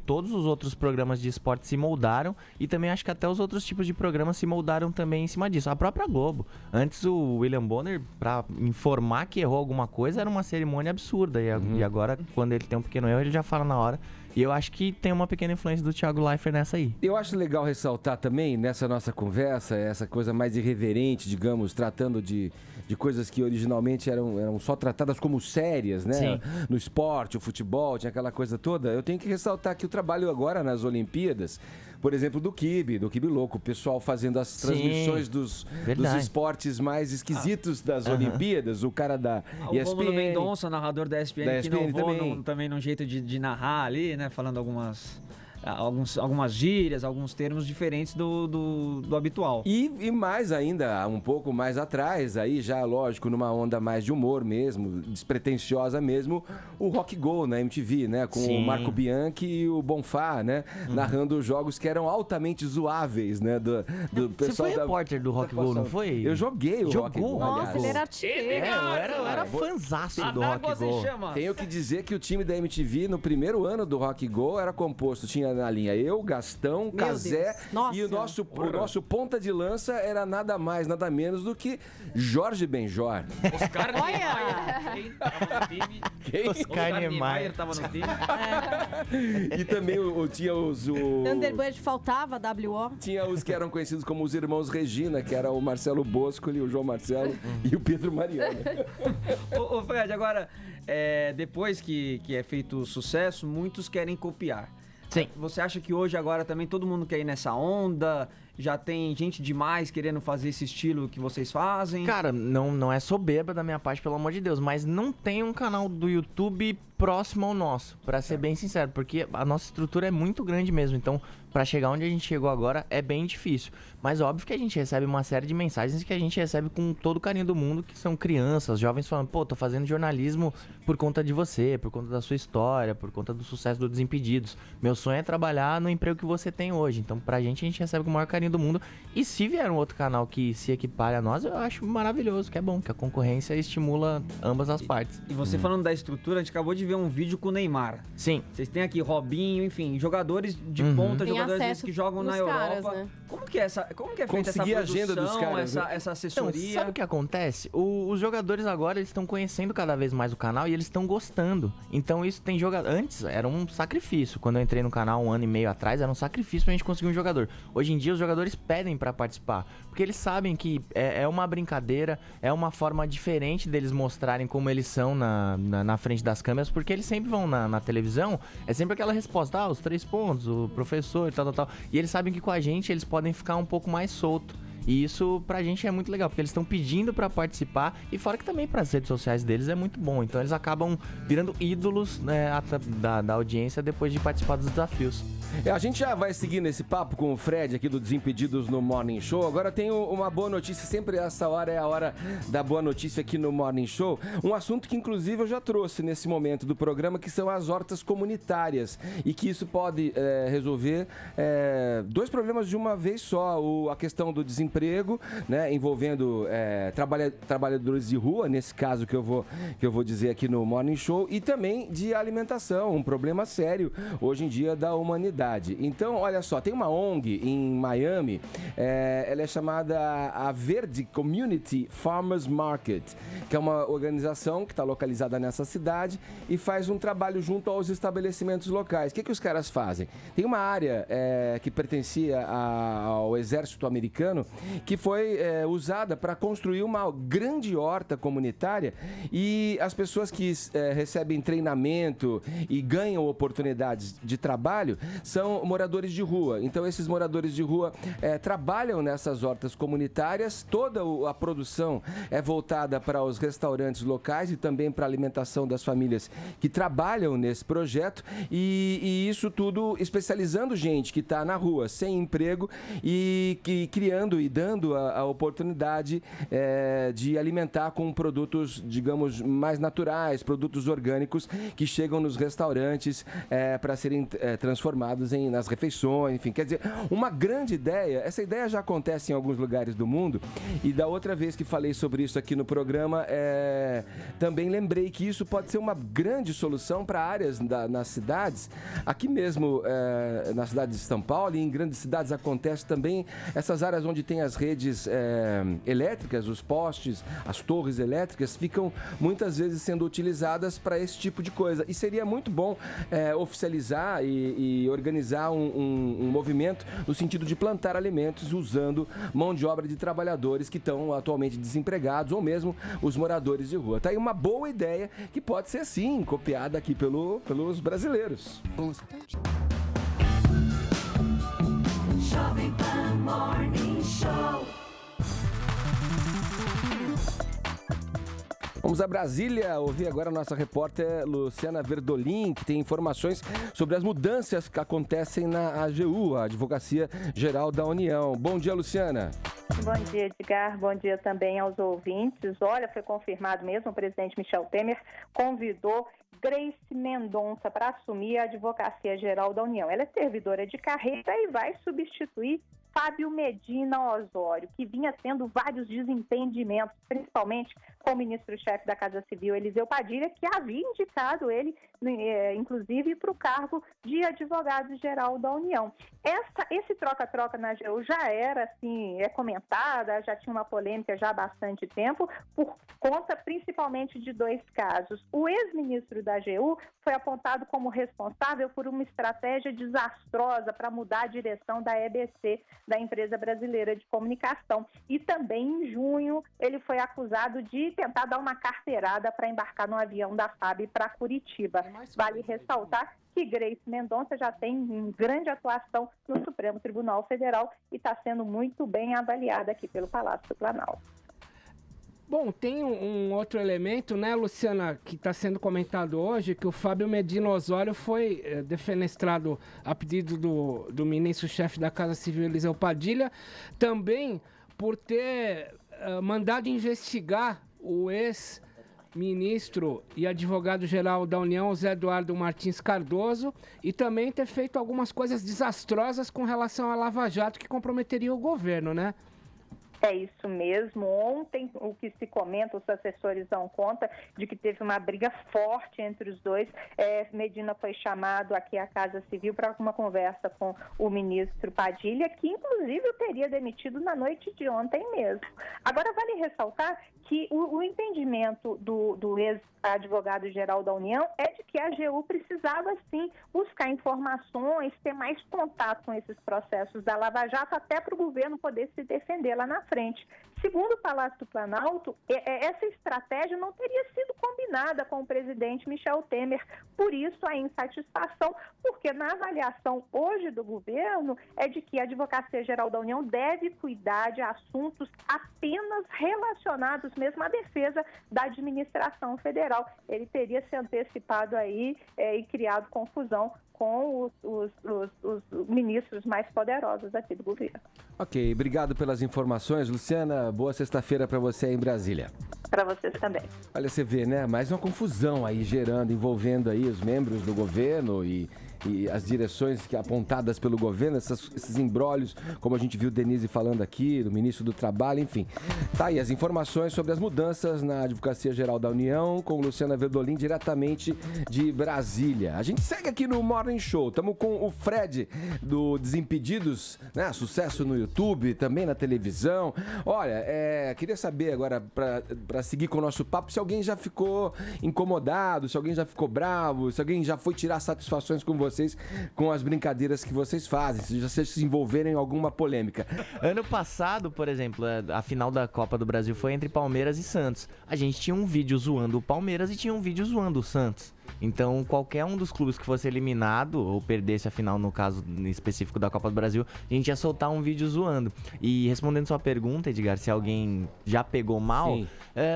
todos os outros programas de esporte se moldaram. E também acho que até os outros tipos de programas se moldaram também em cima disso. A própria Globo. Antes o William Bonner, pra informar que errou alguma coisa, era uma cerimônia absurda. E agora, quando ele tem um pequeno erro, ele já fala na hora. E eu acho que tem uma pequena influência do Thiago Leifert nessa aí. Eu acho legal ressaltar também, nessa nossa conversa, essa coisa mais irreverente, digamos, tratando de coisas que originalmente eram só tratadas como sérias, né? Sim. No esporte, o futebol, tinha aquela coisa toda. Eu tenho que ressaltar que o trabalho agora nas Olimpíadas, por exemplo, do Kibe Louco, o pessoal fazendo as transmissões dos esportes mais esquisitos das Olimpíadas, o cara da ESPN. O Rômulo Mendonça, narrador da ESPN, que inovou também num jeito de narrar ali, né? Falando algumas gírias, alguns termos diferentes do habitual. E mais ainda, um pouco mais atrás, aí já, lógico, numa onda mais de humor mesmo, despretensiosa mesmo, o Rock Go na MTV, né? Com o Marco Bianchi e o Bonfá, né? Narrando jogos que eram altamente zoáveis, né? Do pessoal. Você foi repórter do Rock Go, não foi? Eu joguei o Rock Go. Nossa, ele era artilheiro. Eu era fanzaço do Rock Go. Tenho que dizer que o time da MTV, no primeiro ano do Rock Go, era composto, tinha na linha eu, Gastão, Cazé, e o nosso ponta de lança era nada mais, nada menos do que Jorge Benjor. Oscar Quem? Oscar Niemeyer estava no time. E também tinha os... Thunderbird faltava, WO. Tinha os que eram conhecidos como os irmãos Regina, que era o Marcelo Boscoli, o João Marcelo e o Pedro Mariano. Ô Fred, agora, depois que é feito sucesso, muitos querem copiar. Sim. Você acha que hoje, agora, também todo mundo quer ir nessa onda? Já tem gente demais querendo fazer esse estilo que vocês fazem? Cara, não é soberba da minha parte, pelo amor de Deus, mas não tem um canal do YouTube próximo ao nosso, pra ser bem sincero, porque a nossa estrutura é muito grande mesmo, então pra chegar onde a gente chegou agora é bem difícil. Mas óbvio que a gente recebe uma série de mensagens que a gente recebe com todo o carinho do mundo, que são crianças, jovens falando, pô, tô fazendo jornalismo por conta de você, por conta da sua história, por conta do sucesso do Desimpedidos. Meu sonho é trabalhar no emprego que você tem hoje. Então pra gente, a gente recebe com o maior carinho do mundo. E se vier um outro canal que se equipare a nós, eu acho maravilhoso, que é bom, que a concorrência estimula ambas as partes. E você falando da estrutura, a gente acabou de ver um vídeo com o Neymar. Sim. Vocês têm aqui Robinho, enfim, jogadores de ponta, jogadores às vezes que jogam na Europa. Caras, né? Como que é feita essa Conseguir a produção, agenda dos caras, essa assessoria? Então, sabe o que acontece? Os jogadores agora, eles estão conhecendo cada vez mais o canal e eles estão gostando. Então isso tem jogador. Antes era um sacrifício. Quando eu entrei no canal 1 ano e meio atrás, era um sacrifício pra gente conseguir um jogador. Hoje em dia os jogadores pedem pra participar, porque eles sabem que é uma brincadeira, é uma forma diferente deles mostrarem como eles são na frente das câmeras, porque eles sempre vão na televisão, é sempre aquela resposta, os 3 pontos, o professor e tal. E eles sabem que com a gente eles podem ficar um pouco mais solto. E isso pra gente é muito legal, porque eles estão pedindo pra participar, e fora que também pras redes sociais deles é muito bom. Então eles acabam virando ídolos, né, da audiência depois de participar dos desafios. A gente já vai seguindo esse papo com o Fred aqui do Desimpedidos no Morning Show. Agora tem uma boa notícia, sempre essa hora é a hora da boa notícia aqui no Morning Show. Um assunto que inclusive eu já trouxe nesse momento do programa, que são as hortas comunitárias. E que isso pode resolver 2 problemas de uma vez só. A questão do desemprego, né, envolvendo trabalhadores de rua, nesse caso que eu vou dizer aqui no Morning Show, e também de alimentação, um problema sério hoje em dia da humanidade. Então, olha só, tem uma ONG em Miami, ela é chamada a Verde Community Farmers Market, que é uma organização que está localizada nessa cidade e faz um trabalho junto aos estabelecimentos locais. O que os caras fazem? Tem uma área que pertencia ao exército americano, que foi usada para construir uma grande horta comunitária, e as pessoas que recebem treinamento e ganham oportunidades de trabalho são moradores de rua. Então esses moradores de rua trabalham nessas hortas comunitárias. Toda a produção é voltada para os restaurantes locais e também para a alimentação das famílias que trabalham nesse projeto, e isso tudo especializando gente que está na rua sem emprego e que criando e dando a oportunidade de alimentar com produtos, digamos, mais naturais, produtos orgânicos que chegam nos restaurantes para serem transformados nas refeições, enfim. Quer dizer, uma grande ideia. Essa ideia já acontece em alguns lugares do mundo, e da outra vez que falei sobre isso aqui no programa, também lembrei que isso pode ser uma grande solução para áreas nas cidades. Aqui mesmo, na cidade de São Paulo e em grandes cidades acontece também essas áreas onde tem as redes elétricas, os postes, as torres elétricas, ficam muitas vezes sendo utilizadas para esse tipo de coisa. E seria muito bom oficializar e organizar um movimento no sentido de plantar alimentos usando mão de obra de trabalhadores que estão atualmente desempregados, ou mesmo os moradores de rua. Tá aí uma boa ideia que pode ser, sim, copiada aqui pelos brasileiros. Jovem Pan Morning Show. Vamos a Brasília ouvir agora a nossa repórter Luciana Verdolim, que tem informações sobre as mudanças que acontecem na AGU, a Advocacia Geral da União. Bom dia, Luciana. Bom dia, Edgar. Bom dia também aos ouvintes. Olha, foi confirmado mesmo, o presidente Michel Temer convidou Grace Mendonça para assumir a Advocacia Geral da União. Ela é servidora de carreira e vai substituir Fábio Medina Osório, que vinha tendo vários desentendimentos, principalmente com o ministro-chefe da Casa Civil, Eliseu Padilha, que havia indicado ele, inclusive, para o cargo de advogado-geral da União. Esse troca-troca na AGU já era, assim, comentada, já tinha uma polêmica já há bastante tempo, por conta principalmente de 2 casos. O ex-ministro da AGU foi apontado como responsável por uma estratégia desastrosa para mudar a direção da EBC da empresa brasileira de comunicação. E também em junho ele foi acusado de tentar dar uma carteirada para embarcar no avião da FAB para Curitiba. Vale ressaltar que Grace Mendonça já tem grande atuação no Supremo Tribunal Federal e está sendo muito bem avaliada aqui pelo Palácio do Planalto. Bom, tem um outro elemento, né, Luciana, que está sendo comentado hoje, que o Fábio Medina Osório foi defenestrado a pedido do ministro-chefe da Casa Civil, Eliseu Padilha, também por ter mandado investigar o ex-ministro e advogado-geral da União, Zé Eduardo Martins Cardoso, e também ter feito algumas coisas desastrosas com relação à Lava Jato que comprometeriam o governo, né? É isso mesmo. Ontem, o que se comenta, os assessores dão conta de que teve uma briga forte entre os dois. Medina foi chamado aqui à Casa Civil para uma conversa com o ministro Padilha, que inclusive o teria demitido na noite de ontem mesmo. Agora, vale ressaltar que o entendimento do ex-advogado-geral da União é de que a AGU precisava, sim, buscar informações, ter mais contato com esses processos da Lava Jato, até para o governo poder se defender lá na frente. Segundo o Palácio do Planalto, essa estratégia não teria sido combinada com o presidente Michel Temer. Por isso, a insatisfação, porque na avaliação hoje do governo é de que a Advocacia Geral da União deve cuidar de assuntos apenas relacionados mesmo à defesa da administração federal. Ele teria se antecipado aí e criado confusão com os ministros mais poderosos aqui do governo. Ok, obrigado pelas informações, Luciana. Boa sexta-feira para você aí em Brasília. Para vocês também. Olha, você vê, né? Mais uma confusão aí envolvendo aí os membros do governo e as direções apontadas pelo governo, esses imbrólios, como a gente viu Denise falando aqui, do ministro do Trabalho, enfim. Tá aí as informações sobre as mudanças na Advocacia Geral da União, com Luciana Verdolim, diretamente de Brasília. A gente segue aqui no Morning Show, estamos com o Fred do Desimpedidos, né? Sucesso no YouTube, também na televisão. Olha, queria saber agora, para seguir com o nosso papo, se alguém já ficou incomodado, se alguém já ficou bravo, se alguém já foi tirar satisfações com vocês, com as brincadeiras que vocês fazem, se vocês se envolverem em alguma polêmica. Ano passado, por exemplo, a final da Copa do Brasil foi entre Palmeiras e Santos. A gente tinha um vídeo zoando o Palmeiras e tinha um vídeo zoando o Santos. Então, qualquer um dos clubes que fosse eliminado ou perdesse a final, no caso específico da Copa do Brasil, a gente ia soltar um vídeo zoando. E respondendo sua pergunta, Edgar, se alguém já pegou mal,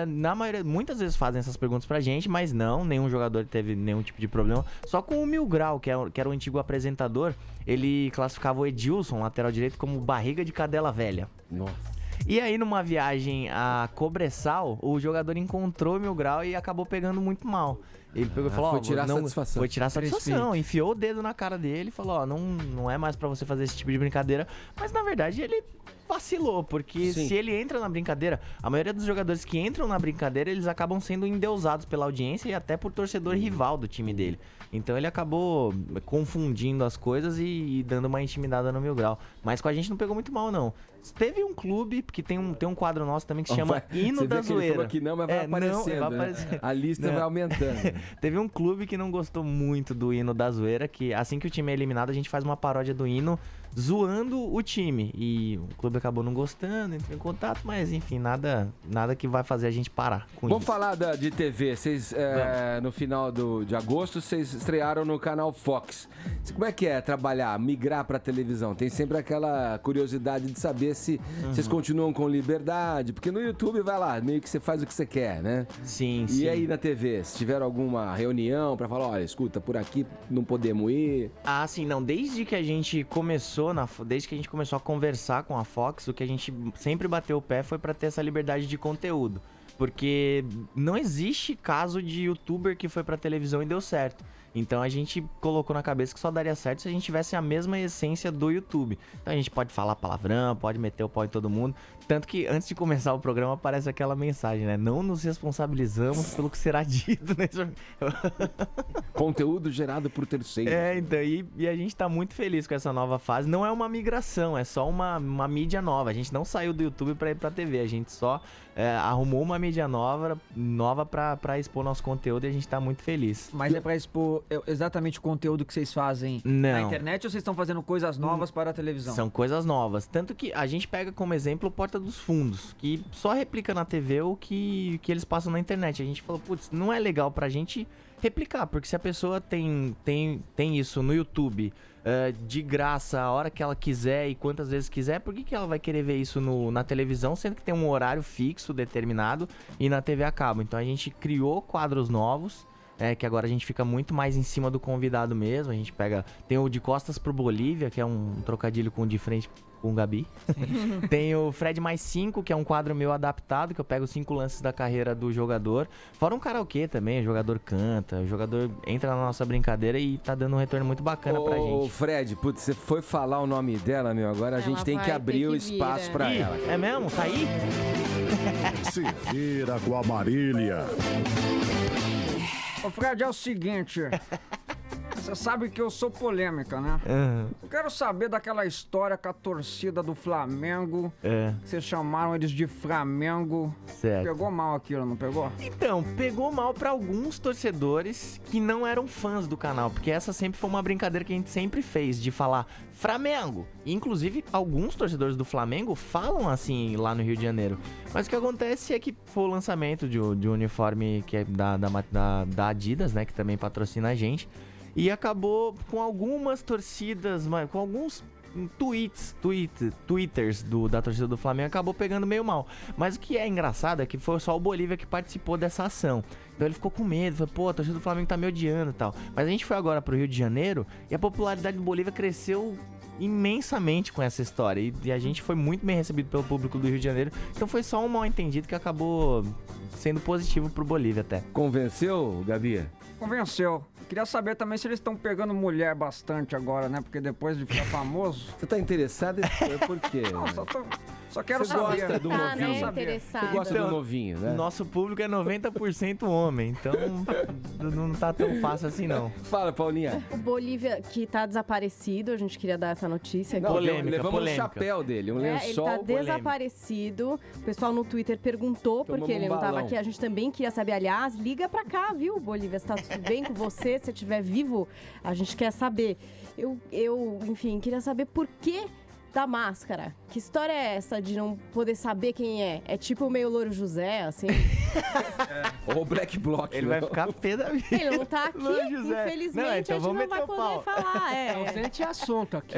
na maioria, muitas vezes fazem essas perguntas pra gente, mas não, nenhum jogador teve nenhum tipo de problema. Só com o Mil Grau, que era o antigo apresentador, ele classificava o Edilson, lateral direito, como barriga de cadela velha. Nossa. E aí, numa viagem a Cobressal, o jogador encontrou o Mil Grau e acabou pegando muito mal. Ele pegou e falou, foi tirar satisfação. Foi tirar satisfação, enfiou o dedo na cara dele e falou, não é mais pra você fazer esse tipo de brincadeira. Mas, na verdade, ele vacilou, porque se ele entra na brincadeira, a maioria dos jogadores que entram na brincadeira, eles acabam sendo endeusados pela audiência e até por torcedor rival do time dele. Então ele acabou confundindo as coisas e dando uma intimidada no Mil Grau. Mas com a gente não pegou muito mal, não. Teve um clube, porque tem um quadro nosso também que se chama Hino da Zoeira. Você falou que não, mas vai aparecendo, vai aparecer. Né? A lista vai aumentando. Teve um clube que não gostou muito do Hino da Zoeira, que assim que o time é eliminado, a gente faz uma paródia do hino zoando o time. E o clube acabou não gostando, entrou em contato, mas enfim, nada que vai fazer a gente parar com Vamos isso. falar de TV. Vocês, no final de agosto, vocês estrearam no canal Fox. Como é que é trabalhar, migrar pra televisão? Tem sempre aquela curiosidade de saber se vocês continuam com liberdade, porque no YouTube, vai lá, meio que você faz o que você quer, né? Sim, sim. E aí na TV, se tiveram alguma reunião pra falar, olha, escuta, por aqui não podemos ir? Ah, sim, não. Desde que a gente começou a conversar com a Fox, o que a gente sempre bateu o pé foi pra ter essa liberdade de conteúdo. Porque não existe caso de youtuber que foi pra televisão e deu certo. Então a gente colocou na cabeça que só daria certo se a gente tivesse a mesma essência do YouTube. Então a gente pode falar palavrão, pode meter o pau em todo mundo. Tanto que antes de começar o programa aparece aquela mensagem, né? Não nos responsabilizamos pelo que será dito nesse... Conteúdo gerado por terceiros. Então, e a gente tá muito feliz com essa nova fase. Não é uma migração, é só uma mídia nova. A gente não saiu do YouTube pra ir pra TV, a gente só arrumou uma mídia nova pra expor nosso conteúdo e a gente tá muito feliz. Mas é pra expor exatamente o conteúdo que vocês fazem Não. na internet ou vocês estão fazendo coisas novas para a televisão? São coisas novas. Tanto que a gente pega como exemplo o Porta dos Fundos, que só replica na TV o que eles passam na internet. A gente falou, putz, não é legal pra gente replicar, porque se a pessoa tem isso no YouTube de graça a hora que ela quiser e quantas vezes quiser, por que ela vai querer ver isso na televisão, sendo que tem um horário fixo, determinado, e na TV a cabo? Então a gente criou quadros novos, que agora a gente fica muito mais em cima do convidado mesmo. A gente tem o De Costas pro Bolívia, que é um trocadilho com o De Frente com o Gabi. Tem o Fred Mais 5, que é um quadro meu adaptado, que eu pego 5 lances da carreira do jogador. Fora um karaokê também, o jogador canta, o jogador entra na nossa brincadeira e tá dando um retorno muito bacana pra gente. Ô, Fred, putz, você foi falar o nome dela, meu, agora a gente tem que abrir o espaço pra ela. É mesmo? Tá aí? Se vira com a Marília. Ô, Fred, é o seguinte... Você sabe que eu sou polêmica, né? Uhum. Eu quero saber daquela história com a torcida do Flamengo. Que vocês chamaram eles de Flamengo. Certo. Pegou mal aquilo, não pegou? Então, pegou mal pra alguns torcedores que não eram fãs do canal, porque essa sempre foi uma brincadeira que a gente sempre fez, de falar Flamengo. Inclusive, alguns torcedores do Flamengo falam assim lá no Rio de Janeiro. Mas o que acontece é que foi o lançamento de um uniforme que é da Adidas, né? Que também patrocina a gente. E acabou com algumas torcidas, com alguns twitters da torcida do Flamengo, acabou pegando meio mal. Mas o que é engraçado é que foi só o Bolívia que participou dessa ação. Então ele ficou com medo, falou, pô, a torcida do Flamengo tá me odiando e tal. Mas a gente foi agora pro Rio de Janeiro e a popularidade do Bolívia cresceu imensamente com essa história. E a gente foi muito bem recebido pelo público do Rio de Janeiro. Então foi só um mal entendido que acabou sendo positivo pro Bolívia até. Convenceu, Gabi? Convenceu. Queria saber também se eles estão pegando mulher bastante agora, né? Porque depois de ficar famoso... Você tá interessado por quê? Não, só quero Você saber. Gosta do novinho? Interessado. Você gosta do novinho, né? Nosso público é 90% homem, então não tá tão fácil assim, não. Fala, Paulinha. O Bolívia, que tá desaparecido, a gente queria dar essa notícia. Não, polêmica, levamos polêmica. um chapéu dele, um lençol. Ele tá desaparecido. O pessoal no Twitter perguntou porque ele não tava aqui. A gente também queria saber. Aliás, liga pra cá, viu, Bolívia? Se tá tudo bem com você, se estiver vivo, a gente quer saber. Eu, enfim, queria saber por que da máscara. Que história é essa de não poder saber quem é? É tipo meio Louro José, assim? Ou Black Bloc. Ele vai ficar pé da vida. Ele não tá aqui, infelizmente, não, então a gente não vai poder falar. Ausente assunto aqui.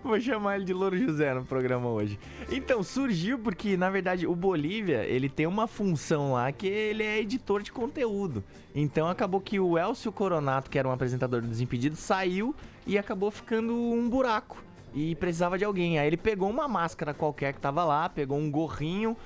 Vou chamar ele de Louro José no programa hoje. Então, surgiu porque, na verdade, o Bolívia, ele tem uma função lá que ele é editor de conteúdo. Então, acabou que o Elcio Coronato, que era um apresentador do Desimpedidos, saiu e acabou ficando um buraco. E precisava de alguém. Aí ele pegou uma máscara qualquer que tava lá, pegou um gorrinho,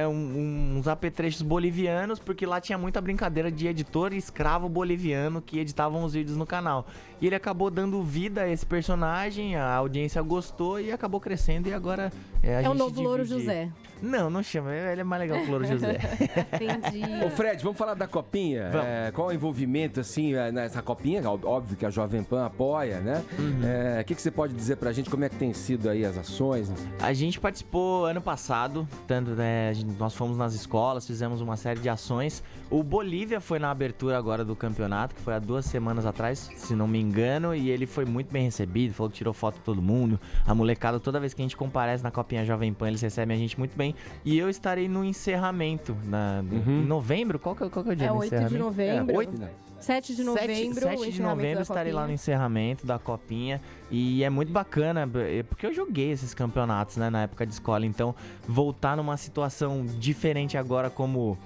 uns apetrechos bolivianos, porque lá tinha muita brincadeira de editor e escravo boliviano que editavam os vídeos no canal. E ele acabou dando vida a esse personagem, a audiência gostou e acabou crescendo e agora a gente o novo divide. Louro José. Não chama, ele é mais legal que o Louro José. Entendi. Ô Fred, vamos falar da Copinha? Qual o envolvimento, assim, nessa Copinha? Óbvio que a Jovem Pan apoia, né? O que você pode dizer pra gente? Como é que tem sido aí as ações? A gente participou ano passado, nós fomos nas escolas, fizemos uma série de ações. O Bolívia foi na abertura agora do campeonato, que foi há 2 semanas atrás, se não me engano, e ele foi muito bem recebido, falou que tirou foto de todo mundo. A molecada, toda vez que a gente comparece na Copinha Jovem Pan, eles recebem a gente muito bem. E eu estarei no encerramento, em novembro? Qual que é o dia do encerramento? 8 de novembro. 7 de novembro. 7 de novembro estarei lá no encerramento da Copinha. E é muito bacana, porque eu joguei esses campeonatos, né, na época de escola. Então, voltar numa situação diferente agora como,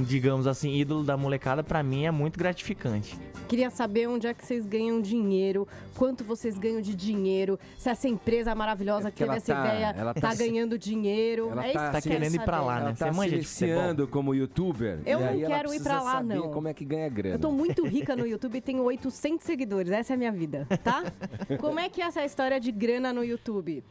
digamos assim, ídolo da molecada, pra mim é muito gratificante. Queria saber onde é que vocês ganham dinheiro, quanto vocês ganham de dinheiro, se essa empresa maravilhosa que teve essa ideia tá ganhando dinheiro. Ela tá querendo ir pra lá, né? Ela tá se iniciando como youtuber. Eu não quero ir pra lá, não. Como é que ganha grana. Eu tô muito rica no YouTube e tenho 800 seguidores. Essa é a minha vida, tá? Como é que é essa história de grana no YouTube?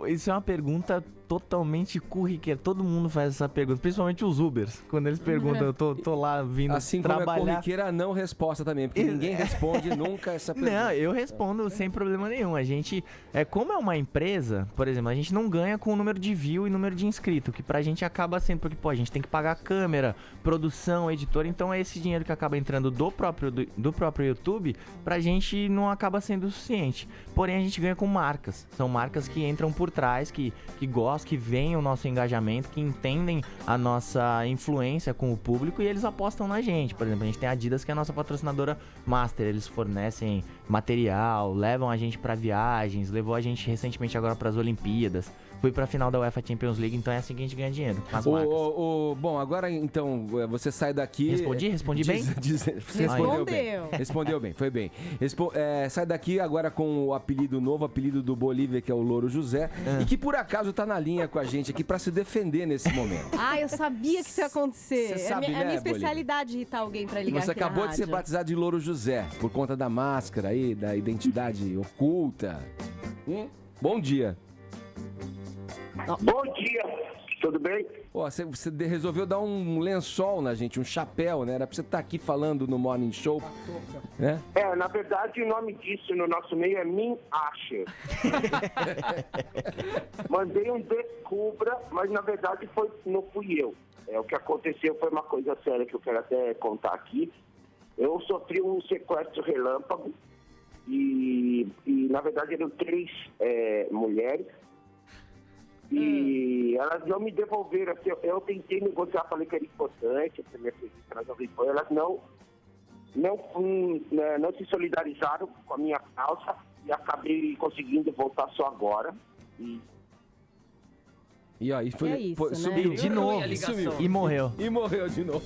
Isso é uma pergunta totalmente corriqueira. Todo mundo faz essa pergunta, principalmente os Ubers. Quando eles perguntam pergunta. Eu tô lá vindo assim trabalhar. Como é corriqueira, não resposta também, porque ninguém responde nunca essa pergunta. Não, eu respondo sem problema nenhum. A gente, como é uma empresa, por exemplo, a gente não ganha com o número de view e número de inscrito, que pra gente acaba sendo, porque, pô, a gente tem que pagar câmera, produção, editor, então é esse dinheiro que acaba entrando do próprio YouTube, pra gente não acaba sendo o suficiente. Porém, a gente ganha com marcas. São marcas que entram por trás, que gostam, que veem o nosso engajamento, que entendem a nossa influência com o público e eles apostam na gente. Por exemplo, a gente tem a Adidas, que é a nossa patrocinadora master. Eles fornecem material, levam a gente pra viagens, levou a gente recentemente agora pras Olimpíadas. Fui pra final da UEFA Champions League, então é assim que a gente ganha dinheiro, com as marcas. Bom, agora então, você sai daqui... Respondi bem? Você respondeu bem, foi bem. Sai daqui agora com o novo apelido do Bolívia, que é o Louro José, e que por acaso tá na linha com a gente aqui pra se defender nesse momento. Eu sabia que isso ia acontecer. Você sabe, é a minha especialidade irritar alguém pra ligar Você aqui na acabou de ser rádio. batizado de Louro José, por conta da máscara aí, da identidade oculta. Bom dia. Bom dia, tudo bem? Você resolveu dar um lençol na gente, um chapéu, né? Era pra você estar aqui falando no Morning Show. Né? Na verdade, o nome disso no nosso meio é Min Asher. Mandei um descubra, mas na verdade não fui eu. O que aconteceu foi uma coisa séria que eu quero até contar aqui. Eu sofri um sequestro relâmpago e na verdade eram 3 mulheres. E elas não me devolveram. Assim, eu tentei negociar, falei que era importante, a minha presença na Jovem Pan, elas não se solidarizaram com a minha causa e acabei conseguindo voltar só agora. E aí subiu de novo e morreu. E morreu de novo.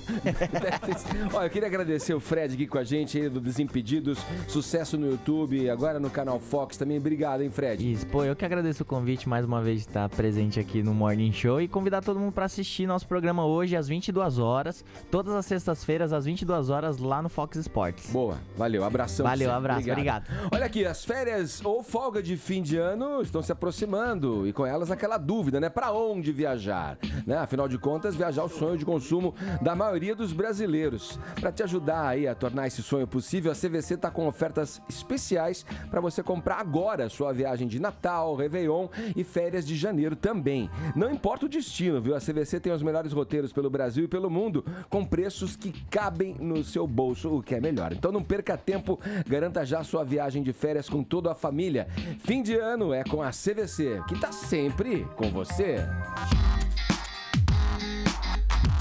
Olha, eu queria agradecer o Fred aqui com a gente aí do Desimpedidos. Sucesso no YouTube, agora no canal Fox também. Obrigado, hein, Fred? Isso, eu que agradeço o convite mais uma vez de estar presente aqui no Morning Show e convidar todo mundo para assistir nosso programa hoje às 22 horas, todas as sextas-feiras às 22 horas lá no Fox Sports. Boa, valeu, abração. Valeu, abraço, obrigado. Olha aqui, as férias ou folga de fim de ano estão se aproximando e com elas aquela dúvida, né? Pra onde viajar, né? Afinal de contas, viajar é o sonho de consumo da maioria dos brasileiros. Para te ajudar aí a tornar esse sonho possível, a CVC tá com ofertas especiais para você comprar agora sua viagem de Natal, Réveillon e férias de janeiro também. Não importa o destino, viu? A CVC tem os melhores roteiros pelo Brasil e pelo mundo, com preços que cabem no seu bolso, o que é melhor. Então não perca tempo, garanta já sua viagem de férias com toda a família. Fim de ano é com a CVC, que tá sempre com você.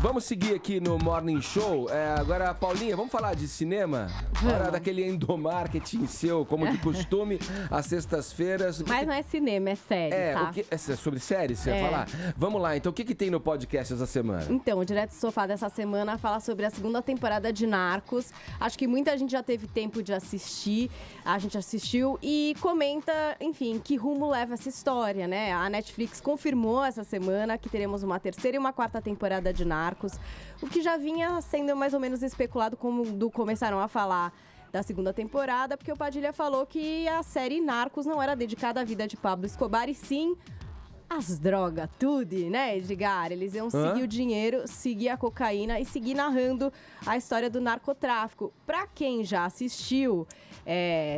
Vamos seguir aqui no Morning Show. Agora, Paulinha, vamos falar de cinema? Hora daquele endomarketing seu, como de costume, às sextas-feiras. Mas não é cinema, é série, tá? É sobre séries, você vai falar? Vamos lá, então o que tem no podcast essa semana? Então, o Direto do Sofá dessa semana fala sobre a segunda temporada de Narcos. Acho que muita gente já teve tempo de assistir, a gente assistiu e comenta, enfim, que rumo leva essa história, né? A Netflix confirmou essa semana que teremos uma 3ª e uma 4ª temporada de Narcos. O que já vinha sendo mais ou menos especulado quando começaram a falar da segunda temporada, porque o Padilha falou que a série Narcos não era dedicada à vida de Pablo Escobar, e sim as drogas, tudo, né, Edgar? Eles iam seguir o dinheiro, seguir a cocaína e seguir narrando a história do narcotráfico. Pra quem já assistiu,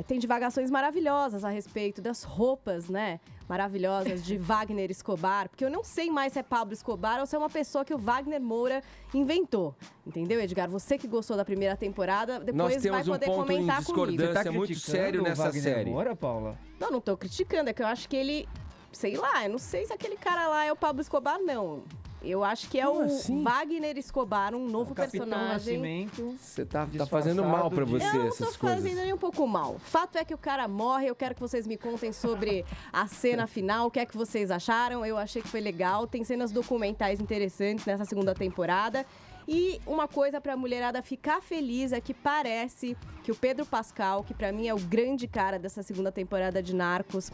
tem divagações maravilhosas a respeito das roupas, né, maravilhosas de Wagner Escobar, porque eu não sei mais se é Pablo Escobar ou se é uma pessoa que o Wagner Moura inventou. Entendeu, Edgar? Você que gostou da primeira temporada, depois vai poder comentar comigo. Nós temos um ponto de discordância muito sério nessa Wagner série. Moura, Paula? Não tô criticando, é que eu acho que ele... Sei lá, eu não sei se aquele cara lá é o Pablo Escobar, não. Eu acho que é o Wagner Escobar, um novo personagem. Você tá fazendo mal pra você eu essas tô coisas. fazendo nem um pouco mal. Fato é que o cara morre, eu quero que vocês me contem sobre a cena final, o que é que vocês acharam. Eu achei que foi legal, tem cenas documentais interessantes nessa segunda temporada. E uma coisa pra mulherada ficar feliz é que parece que o Pedro Pascal, que pra mim é o grande cara dessa segunda temporada de Narcos,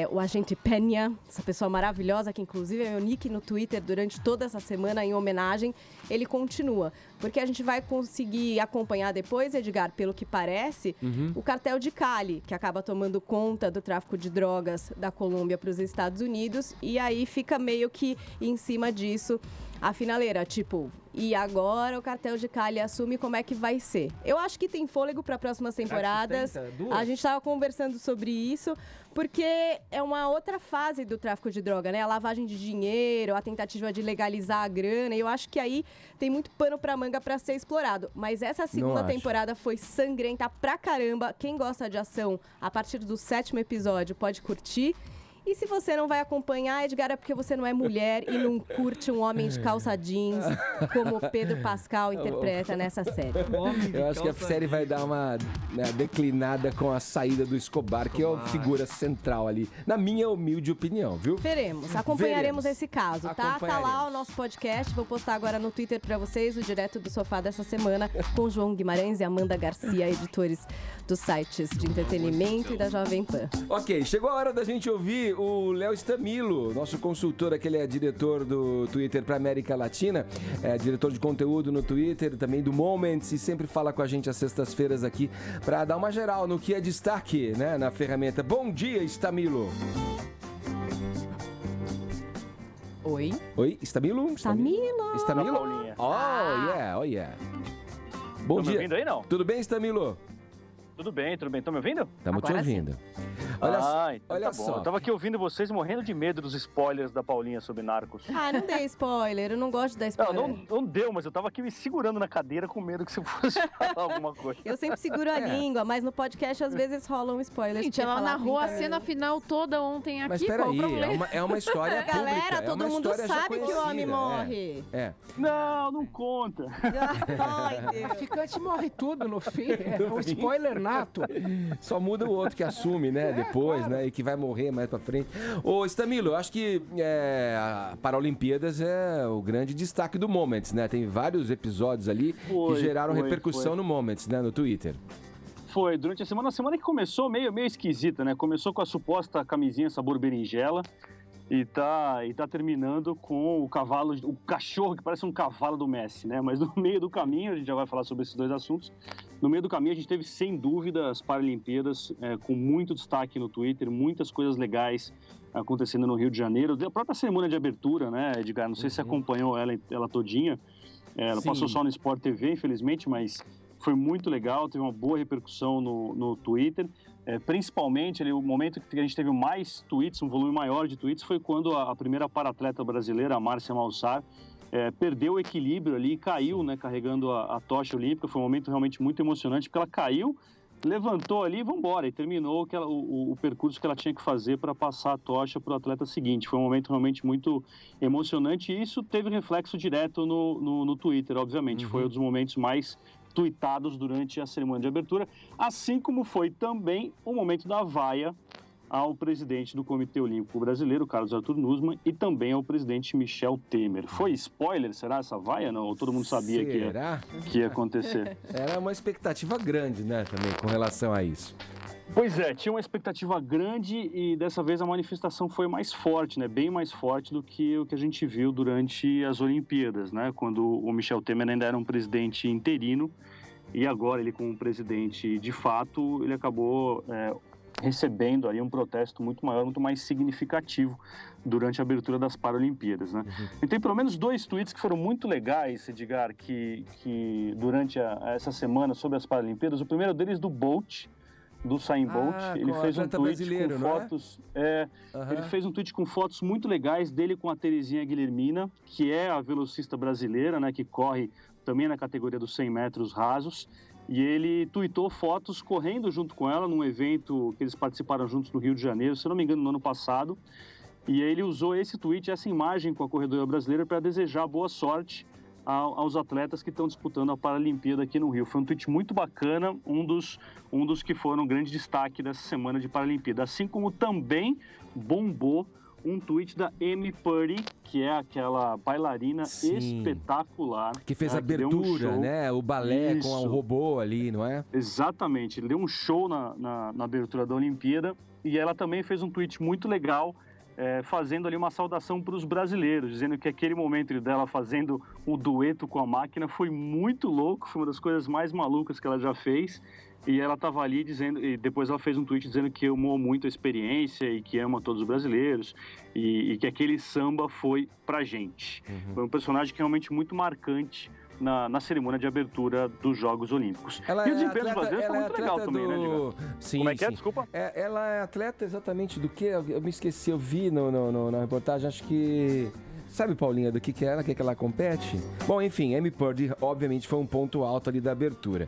o agente Penha, essa pessoa maravilhosa, que inclusive é meu nick no Twitter durante toda essa semana em homenagem, ele continua. Porque a gente vai conseguir acompanhar depois, Edgar, pelo que parece, o cartel de Cali, que acaba tomando conta do tráfico de drogas da Colômbia para os Estados Unidos, e aí fica meio que em cima disso a finaleira, tipo, E agora o cartel de Cali assume como é que vai ser. Eu acho que tem fôlego para próximas temporadas. A gente estava conversando sobre isso, porque é uma outra fase do tráfico de droga, né? A lavagem de dinheiro, a tentativa de legalizar a grana. E eu acho que aí tem muito pano pra manga pra ser explorado. Mas essa segunda temporada foi sangrenta pra caramba. Quem gosta de ação, a partir do 7º episódio, pode curtir. E se você não vai acompanhar, Edgar, é porque você não é mulher e não curte um homem de calça jeans, como Pedro Pascal interpreta nessa série. Eu acho que a série vai dar uma declinada com a saída do Escobar, que é a figura central ali, na minha humilde opinião, viu? Acompanharemos esse caso, tá? Tá lá o nosso podcast, vou postar agora no Twitter pra vocês, o Direto do Sofá dessa semana, com João Guimarães e Amanda Garcia, editores dos sites de entretenimento e da Jovem Pan. Ok, chegou a hora da gente ouvir o Léo Stamilo, nosso consultor, que ele é diretor do Twitter para América Latina, é diretor de conteúdo no Twitter, também do Moments, e sempre fala com a gente às sextas-feiras aqui para dar uma geral no que é destaque, né, na ferramenta. Bom dia, Stamilo. Oi, Stamilo? Stamilo. Oh, yeah. Bom dia. Tá me ouvindo aí, não? Tudo bem, Stamilo? Tudo bem. Estão me ouvindo? Estamos te ouvindo. Então Olha tá bom. só. Eu tava aqui ouvindo vocês morrendo de medo dos spoilers da Paulinha sobre Narcos. Ah, não dei spoiler, eu não gosto de dar spoiler. Não deu, mas eu tava aqui me segurando na cadeira com medo que você fosse falar alguma coisa. Eu sempre seguro a língua, mas no podcast às vezes rolam spoilers. Gente, ela narrou a cena final toda ontem aqui. Mas peraí, é uma história pública. Galera, todo mundo sabe que o homem morre. Não conta. O traficante morre tudo no fim, é um spoiler nato. Só muda o outro que assume, né, depois, claro, né, e que vai morrer mais pra frente. Ô, Stamilo, eu acho que a Paralimpíadas é o grande destaque do Moments, né? Tem vários episódios ali que geraram repercussão no Moments, né, no Twitter. Foi, durante a semana que começou meio esquisita, né? Começou com a suposta camisinha sabor berinjela e tá terminando com o cachorro que parece um cavalo do Messi, né? Mas no meio do caminho, a gente já vai falar sobre esses dois assuntos, no meio do caminho a gente teve, sem dúvida, as Paralimpíadas com muito destaque no Twitter, muitas coisas legais acontecendo no Rio de Janeiro. A própria cerimônia de abertura, né, Edgar? Não sei se você acompanhou ela todinha. Ela passou só no Sport TV, infelizmente, mas foi muito legal, teve uma boa repercussão no Twitter. Principalmente, o momento que a gente teve mais tweets, um volume maior de tweets, foi quando a primeira paratleta brasileira, a Márcia Malsar, perdeu o equilíbrio ali e caiu, né, carregando a tocha olímpica. Foi um momento realmente muito emocionante, porque ela caiu, levantou ali e vamos embora, e terminou o percurso que ela tinha que fazer para passar a tocha para o atleta seguinte. Foi um momento realmente muito emocionante, e isso teve reflexo direto no Twitter, obviamente. Foi um dos momentos mais tuitados durante a cerimônia de abertura, assim como foi também o momento da vaia ao presidente do Comitê Olímpico Brasileiro, Carlos Arthur Nussmann, e também ao presidente Michel Temer. Foi spoiler, será, essa vaia? Não? Ou todo mundo sabia que ia acontecer? Era uma expectativa grande, né, também, com relação a isso. Pois é, tinha uma expectativa grande e dessa vez a manifestação foi mais forte, né? Bem mais forte do que o que a gente viu durante as Olimpíadas, né? Quando o Michel Temer ainda era um presidente interino e agora ele, como presidente de fato, ele acabou recebendo aí um protesto muito maior, muito mais significativo durante a abertura das Paralimpíadas, né? E tem pelo menos 2 tweets que foram muito legais, Edgar, que durante essa semana sobre as Paralimpíadas. O primeiro deles do Bolt, do Usain Bolt. Ele fez um tweet com fotos. Ele fez um tweet com fotos muito legais dele com a Terezinha Guilhermina, que é a velocista brasileira, né, que corre também na categoria dos 100 metros rasos. E ele tweetou fotos correndo junto com ela num evento que eles participaram juntos no Rio de Janeiro, se não me engano, no ano passado. E aí ele usou esse tweet, essa imagem com a corredora brasileira para desejar boa sorte aos atletas que estão disputando a Paralimpíada aqui no Rio. Foi um tweet muito bacana, um dos que foram um grande destaque dessa semana de Paralimpíada. Assim como também bombou um tweet da Amy Purdy, que é aquela bailarina espetacular. Que fez a abertura, né? O balé com o robô ali, não é? Exatamente. Ele deu um show na abertura da Olimpíada e ela também fez um tweet muito legal fazendo ali uma saudação para os brasileiros, dizendo que aquele momento dela fazendo um dueto com a máquina foi muito louco, foi uma das coisas mais malucas que ela já fez. E ela estava ali dizendo, e depois ela fez um tweet dizendo que amou muito a experiência e que ama todos os brasileiros e que aquele samba foi pra gente. Foi um personagem que é realmente muito marcante na cerimônia de abertura dos Jogos Olímpicos. Ela e o é desempenho dos brasileiros foi ela é muito legal atleta também, né, do... Edgar? Sim, Como é que é? sim. Desculpa. Ela é atleta exatamente do que? Eu me esqueci, eu vi na reportagem, acho que... Sabe, Paulinha, do que é ela, que ela compete? Bom, enfim, Amy Purdy, obviamente, foi um ponto alto ali da abertura.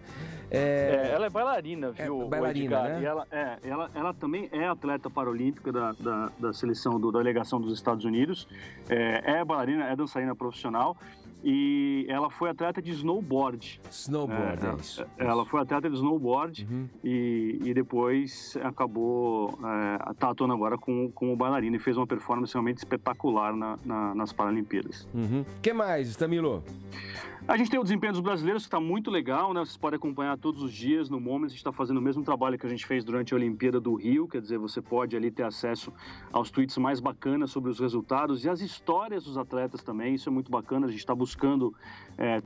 Ela é bailarina, viu, bailarina, Edgar? né? E ela também é atleta paralímpica da seleção, da delegação dos Estados Unidos. É bailarina, é dançarina profissional. E ela foi atleta de snowboard. Snowboard, é isso. Ela foi atleta de snowboard e depois acabou tá atuando agora como bailarina e fez uma performance realmente espetacular nas Paralimpíadas. Que mais, Stamilo? A gente tem o desempenho dos brasileiros, que está muito legal, né? Vocês podem acompanhar todos os dias no Moments. A gente está fazendo o mesmo trabalho que a gente fez durante a Olimpíada do Rio, quer dizer, você pode ali ter acesso aos tweets mais bacanas sobre os resultados e as histórias dos atletas também. Isso é muito bacana. A gente está buscando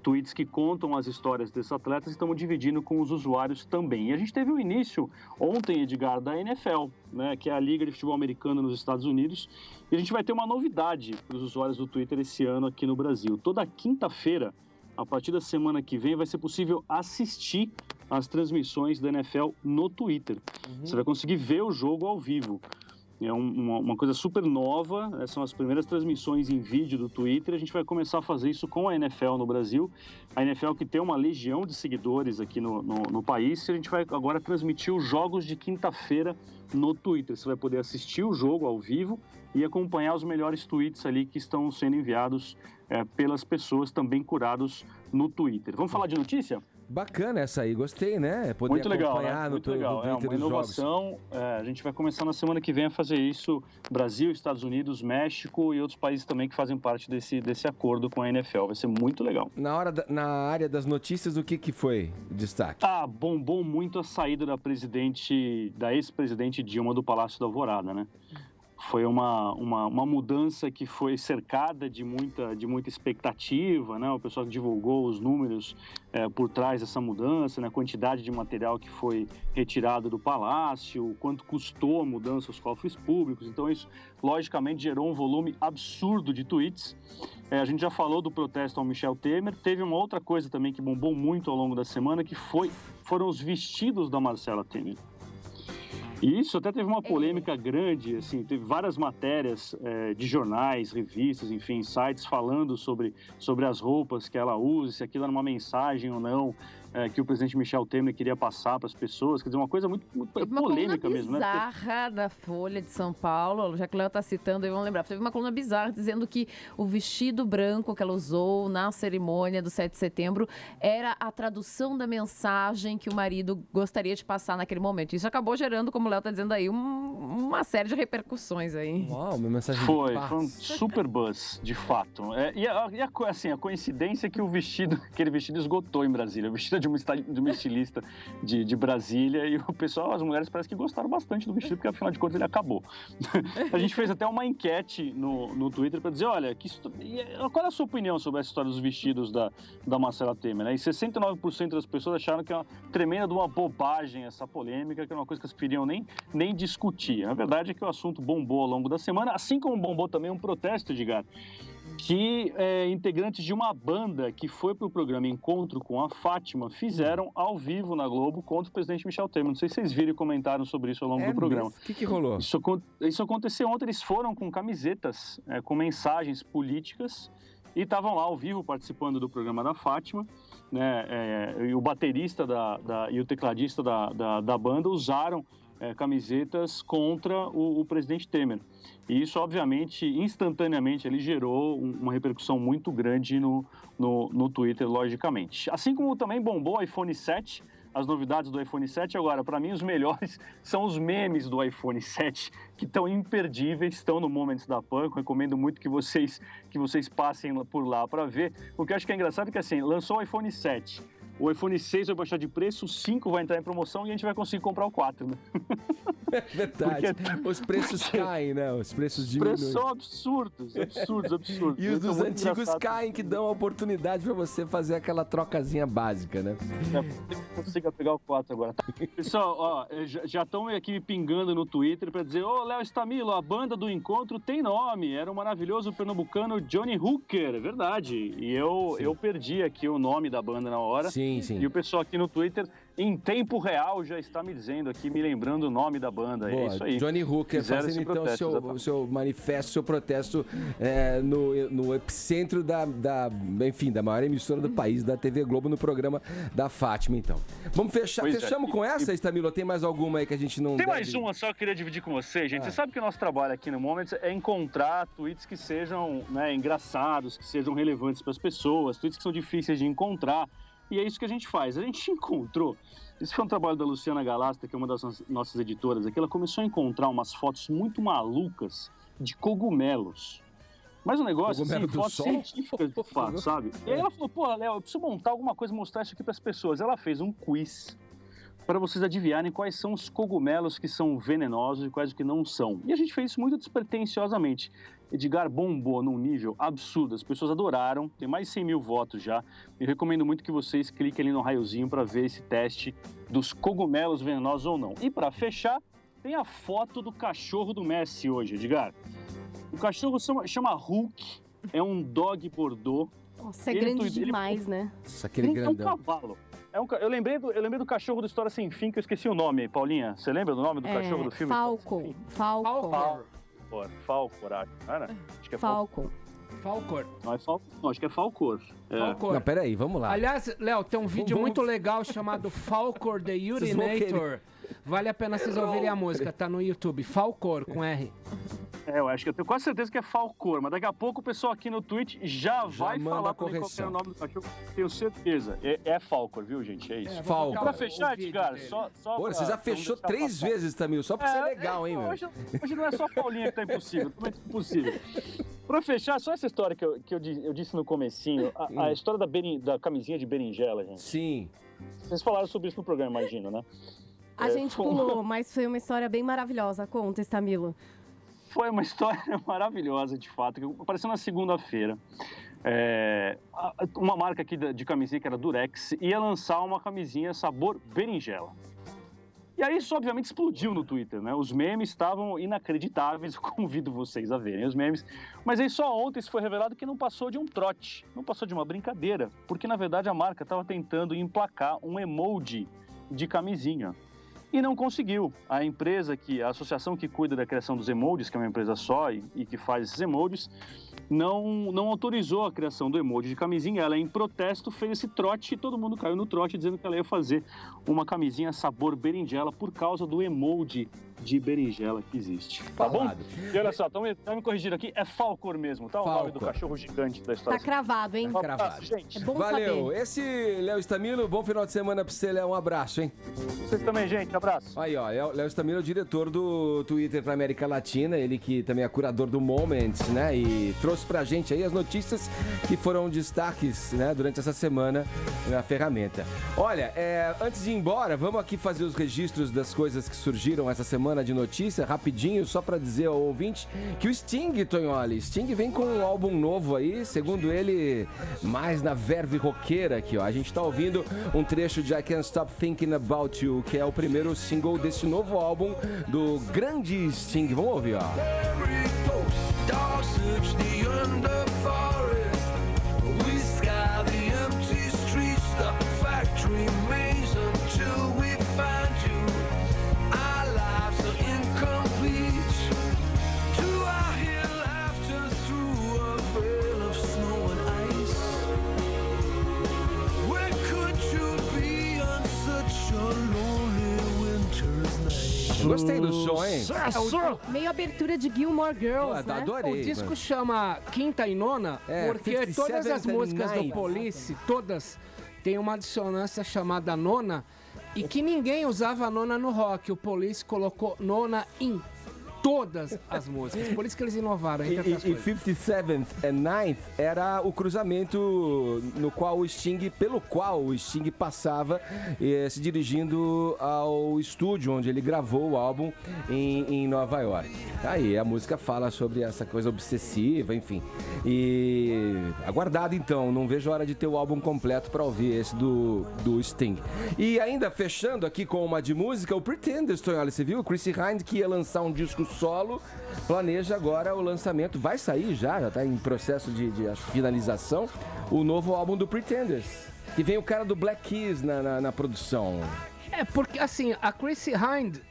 tweets que contam as histórias desses atletas e estamos dividindo com os usuários também. E a gente teve o início ontem, Edgar, da NFL, né? Que é a Liga de Futebol Americano nos Estados Unidos. E a gente vai ter uma novidade para os usuários do Twitter esse ano aqui no Brasil. Toda quinta-feira, a partir da semana que vem, vai ser possível assistir as transmissões da NFL no Twitter. Você vai conseguir ver o jogo ao vivo. É uma coisa super nova, são as primeiras transmissões em vídeo do Twitter. A gente vai começar a fazer isso com a NFL no Brasil. A NFL que tem uma legião de seguidores aqui no país. A gente vai agora transmitir os jogos de quinta-feira no Twitter. Você vai poder assistir o jogo ao vivo e acompanhar os melhores tweets ali que estão sendo enviados pelas pessoas também curados no Twitter. Vamos falar de notícia? Bacana essa aí, gostei, né? Poder muito legal, acompanhar né? no Muito legal. Twitter uma inovação. A gente vai começar na semana que vem a fazer isso. Brasil, Estados Unidos, México e outros países também que fazem parte desse acordo com a NFL. Vai ser muito legal. Na área das notícias, o que foi o destaque? Bombou muito a saída da ex-presidente Dilma do Palácio da Alvorada, né? Foi uma mudança que foi cercada de muita expectativa, né? O pessoal divulgou os números por trás dessa mudança, né? A quantidade de material que foi retirado do palácio, quanto custou a mudança aos cofres públicos. Então isso, logicamente, gerou um volume absurdo de tweets. A gente já falou do protesto ao Michel Temer. Teve uma outra coisa também que bombou muito ao longo da semana, que foram os vestidos da Marcela Temer. E isso até teve uma polêmica grande, assim, teve várias matérias de jornais, revistas, enfim, sites falando sobre as roupas que ela usa, se aquilo era uma mensagem ou não, que o presidente Michel Temer queria passar para as pessoas, quer dizer, uma coisa muito polêmica mesmo, né? Uma coluna bizarra da Folha de São Paulo, já que o Léo está citando, aí vão lembrar, teve uma coluna bizarra dizendo que o vestido branco que ela usou na cerimônia do 7 de setembro era a tradução da mensagem que o marido gostaria de passar naquele momento. Isso acabou gerando, como o Léo está dizendo aí, uma série de repercussões aí. Uau, uma mensagem foi um super buzz, de fato. A coincidência é que aquele vestido esgotou em Brasília, o vestido de uma estilista de Brasília, e o pessoal, as mulheres parece que gostaram bastante do vestido, porque afinal de contas ele acabou. A gente fez até uma enquete no Twitter para dizer, olha, qual é a sua opinião sobre essa história dos vestidos da Marcela Temer, né? E 69% das pessoas acharam que é uma tremenda de uma bobagem essa polêmica, que é uma coisa que elas preferiam nem discutir. A verdade é que o assunto bombou ao longo da semana, assim como bombou também um protesto, Edgar, que integrantes de uma banda que foi para o programa Encontro com a Fátima fizeram ao vivo na Globo contra o presidente Michel Temer. Não sei se vocês viram e comentaram sobre isso ao longo do programa. O que rolou? Isso aconteceu ontem, eles foram com camisetas com mensagens políticas e estavam lá ao vivo participando do programa da Fátima, né? E o baterista e o tecladista da banda usaram camisetas contra o presidente Temer. E isso, obviamente, instantaneamente, ele gerou uma repercussão muito grande no Twitter, logicamente. Assim como também bombou o iPhone 7, as novidades do iPhone 7. Agora, para mim, os melhores são os memes do iPhone 7, que estão imperdíveis, estão no Moments da Pan. Recomendo muito que vocês passem por lá para ver. O que eu acho que é engraçado é que, assim, lançou o iPhone 7, O iPhone 6 vai baixar de preço, o 5 vai entrar em promoção e a gente vai conseguir comprar o 4, né? É verdade. Os preços caem, né? Os preços diminuem. Os preços são absurdos. E os dos antigos caem, que dão a oportunidade pra você fazer aquela trocazinha básica, né? Eu consigo pegar o 4 agora. Pessoal, ó, já estão aqui me pingando no Twitter pra dizer: ô, Léo Stamilo, a banda do encontro tem nome. Era o maravilhoso pernambucano Johnny Hooker. É verdade. E eu perdi aqui o nome da banda na hora. Sim. E o pessoal aqui no Twitter, em tempo real, já está me dizendo aqui, me lembrando o nome da banda. Boa, é isso aí. Johnny Hooker Fizeram fazendo esse então protesto, seu manifesto, seu protesto no epicentro da maior emissora do país, da TV Globo, no programa da Fátima, então. Vamos fechar. Fechamos com essa, Stamilo? Tem mais alguma aí que a gente não Tem mais uma só que eu queria dividir com você, gente. Você sabe que o nosso trabalho aqui no Moments é encontrar tweets que sejam, né, engraçados, que sejam relevantes para as pessoas, tweets que são difíceis de encontrar. E é isso que a gente faz. A gente encontrou... Esse foi um trabalho da Luciana Galasta, que é uma das nossas editoras aqui. Ela começou a encontrar umas fotos muito malucas de cogumelos. Mas um negócio, assim, fotos científicas de fato, sabe? E aí ela falou, pô, Léo, eu preciso montar alguma coisa e mostrar isso aqui para as pessoas. Ela fez um quiz para vocês adivinharem quais são os cogumelos que são venenosos e quais que não são. E a gente fez isso muito despretensiosamente. Edgar bombou num nível absurdo, as pessoas adoraram, tem mais de 100 mil votos já. Eu recomendo muito que vocês cliquem ali no raiozinho para ver esse teste dos cogumelos venenosos ou não. E para fechar, tem a foto do cachorro do Messi hoje, Edgar. O cachorro chama Hulk, é um dog bordeaux. Nossa, é grande demais, né? Nossa, aquele grandão. É um cavalo. Eu lembrei do cachorro do História Sem Fim, que eu esqueci o nome, Paulinha. Você lembra do nome do cachorro do filme? Falcon. Falcor, acho. Cara, acho que é Falcon. Falcor. Não, acho que é Falcor. Falcor. Não, peraí, vamos lá. Aliás, Léo, tem um vídeo muito legal chamado Falcor the Urinator. Vale a pena vocês ouvirem a música, tá no YouTube. Falcor, com R. Eu acho que eu tenho quase certeza que é Falcor, mas daqui a pouco o pessoal aqui no Twitch já vai falar pra mim qual é o nome do cachorro. Tenho certeza. É Falcor, viu, gente? É isso. Falcor. Pra fechar, Edgar, só você já fechou 3 vezes, Tamil, só pra ser legal, hein, meu? Hoje não é só a Paulinha que tá impossível, também é impossível. Pra fechar, só essa história que eu disse no comecinho, a história da camisinha de berinjela, gente. Sim. Vocês falaram sobre isso no programa, imagino, né? A gente pulou, mas foi uma história bem maravilhosa. Conta, Stamilo. Foi uma história maravilhosa, de fato, que apareceu na segunda-feira. Uma marca aqui de camisinha, que era Durex, ia lançar uma camisinha sabor berinjela. E aí isso, obviamente, explodiu no Twitter, né? Os memes estavam inacreditáveis, eu convido vocês a verem os memes. Mas aí só ontem isso foi revelado que não passou de um trote, não passou de uma brincadeira, porque, na verdade, a marca estava tentando emplacar um emoji de camisinha. E não conseguiu. A associação que cuida da criação dos emojis, que é uma empresa só e que faz esses emojis, não autorizou a criação do emoji de camisinha. Ela, em protesto, fez esse trote e todo mundo caiu no trote dizendo que ela ia fazer uma camisinha sabor berinjela por causa do emoji de berinjela que existe. Tá bom? E olha só, estão me corrigindo aqui, é Falcor mesmo, tá? O nome do cachorro gigante da história. Tá cravado, hein? Tá cravado. Gente. É bom Valeu. saber. Esse Léo Stamilo, bom final de semana pra você, Léo. Um abraço, hein? Vocês também, gente. Abraço. Aí, ó, Léo Stamilo é o diretor do Twitter pra América Latina, ele que também é curador do Moments, né? E trouxe pra gente aí as notícias que foram destaques, né, durante essa semana na ferramenta. Olha, antes de ir embora, vamos aqui fazer os registros das coisas que surgiram essa semana de notícia, rapidinho, só pra dizer ao ouvinte que o Sting, Tonholi, Sting vem com um álbum novo aí, segundo ele, mais na verve roqueira aqui, ó. A gente tá ouvindo um trecho de I Can't Stop Thinking About You, que é o primeiro single desse novo álbum do grande Sting. Vamos ouvir, ó. Gostei do som, hein? Meio abertura de Gilmore Girls, né? Adorei. O disco chama Quinta e Nona, porque todas as músicas do Police, todas, têm uma dissonância chamada nona, e que ninguém usava nona no rock. O Police colocou nona in. todas as músicas. Por isso que eles inovaram. E 57th and 9th era o cruzamento pelo qual o Sting passava se dirigindo ao estúdio onde ele gravou o álbum em Nova York. Aí a música fala sobre essa coisa obsessiva, enfim. E aguardado então, não vejo a hora de ter o álbum completo para ouvir esse do Sting. E ainda fechando aqui com uma de música, o Pretenders, Tonholi, você viu? O Chrissie Hynde, que ia lançar um disco solo, planeja agora o lançamento, vai sair já está em processo de finalização, o novo álbum do Pretenders, que vem o cara do Black Keys na produção. Porque assim, a Chrissie Hynde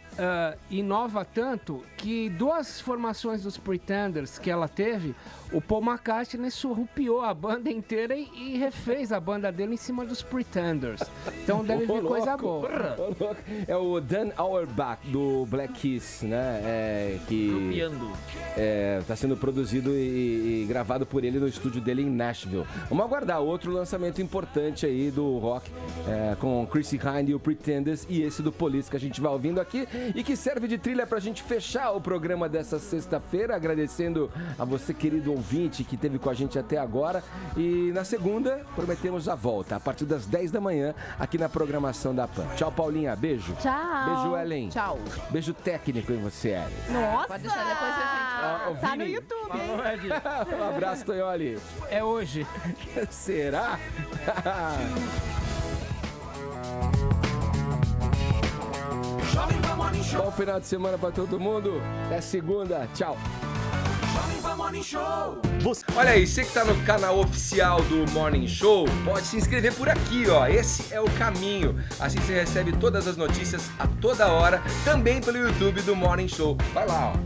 inova tanto que 2 formações dos Pretenders que ela teve, o Paul McCartney surrupiou a banda inteira e refez a banda dele em cima dos Pretenders. Então deve vir coisa boa. É o Dan Auerbach do Black Keys, né? Que está sendo produzido e gravado por ele no estúdio dele em Nashville. Vamos aguardar outro lançamento importante aí do rock com Chrissie Hynde e o Pretenders, e esse do Police que a gente vai ouvindo aqui e que serve de trilha pra gente fechar o programa dessa sexta-feira, agradecendo a você, querido ouvinte, que esteve com a gente até agora. E na segunda, prometemos a volta, a partir das 10 da manhã, aqui na programação da PAN. Tchau, Paulinha. Beijo. Tchau. Beijo, Ellen. Tchau. Beijo técnico em você, Ellen. Nossa! Pode deixar depois a gente... Tá no YouTube, hein? Um abraço, Tonholi. É hoje. Será? Bom final de semana pra todo mundo. Até segunda. Tchau. Olha aí, você que tá no canal oficial do Morning Show, pode se inscrever por aqui, ó. Esse é o caminho. Assim você recebe todas as notícias a toda hora, também pelo YouTube do Morning Show. Vai lá, ó.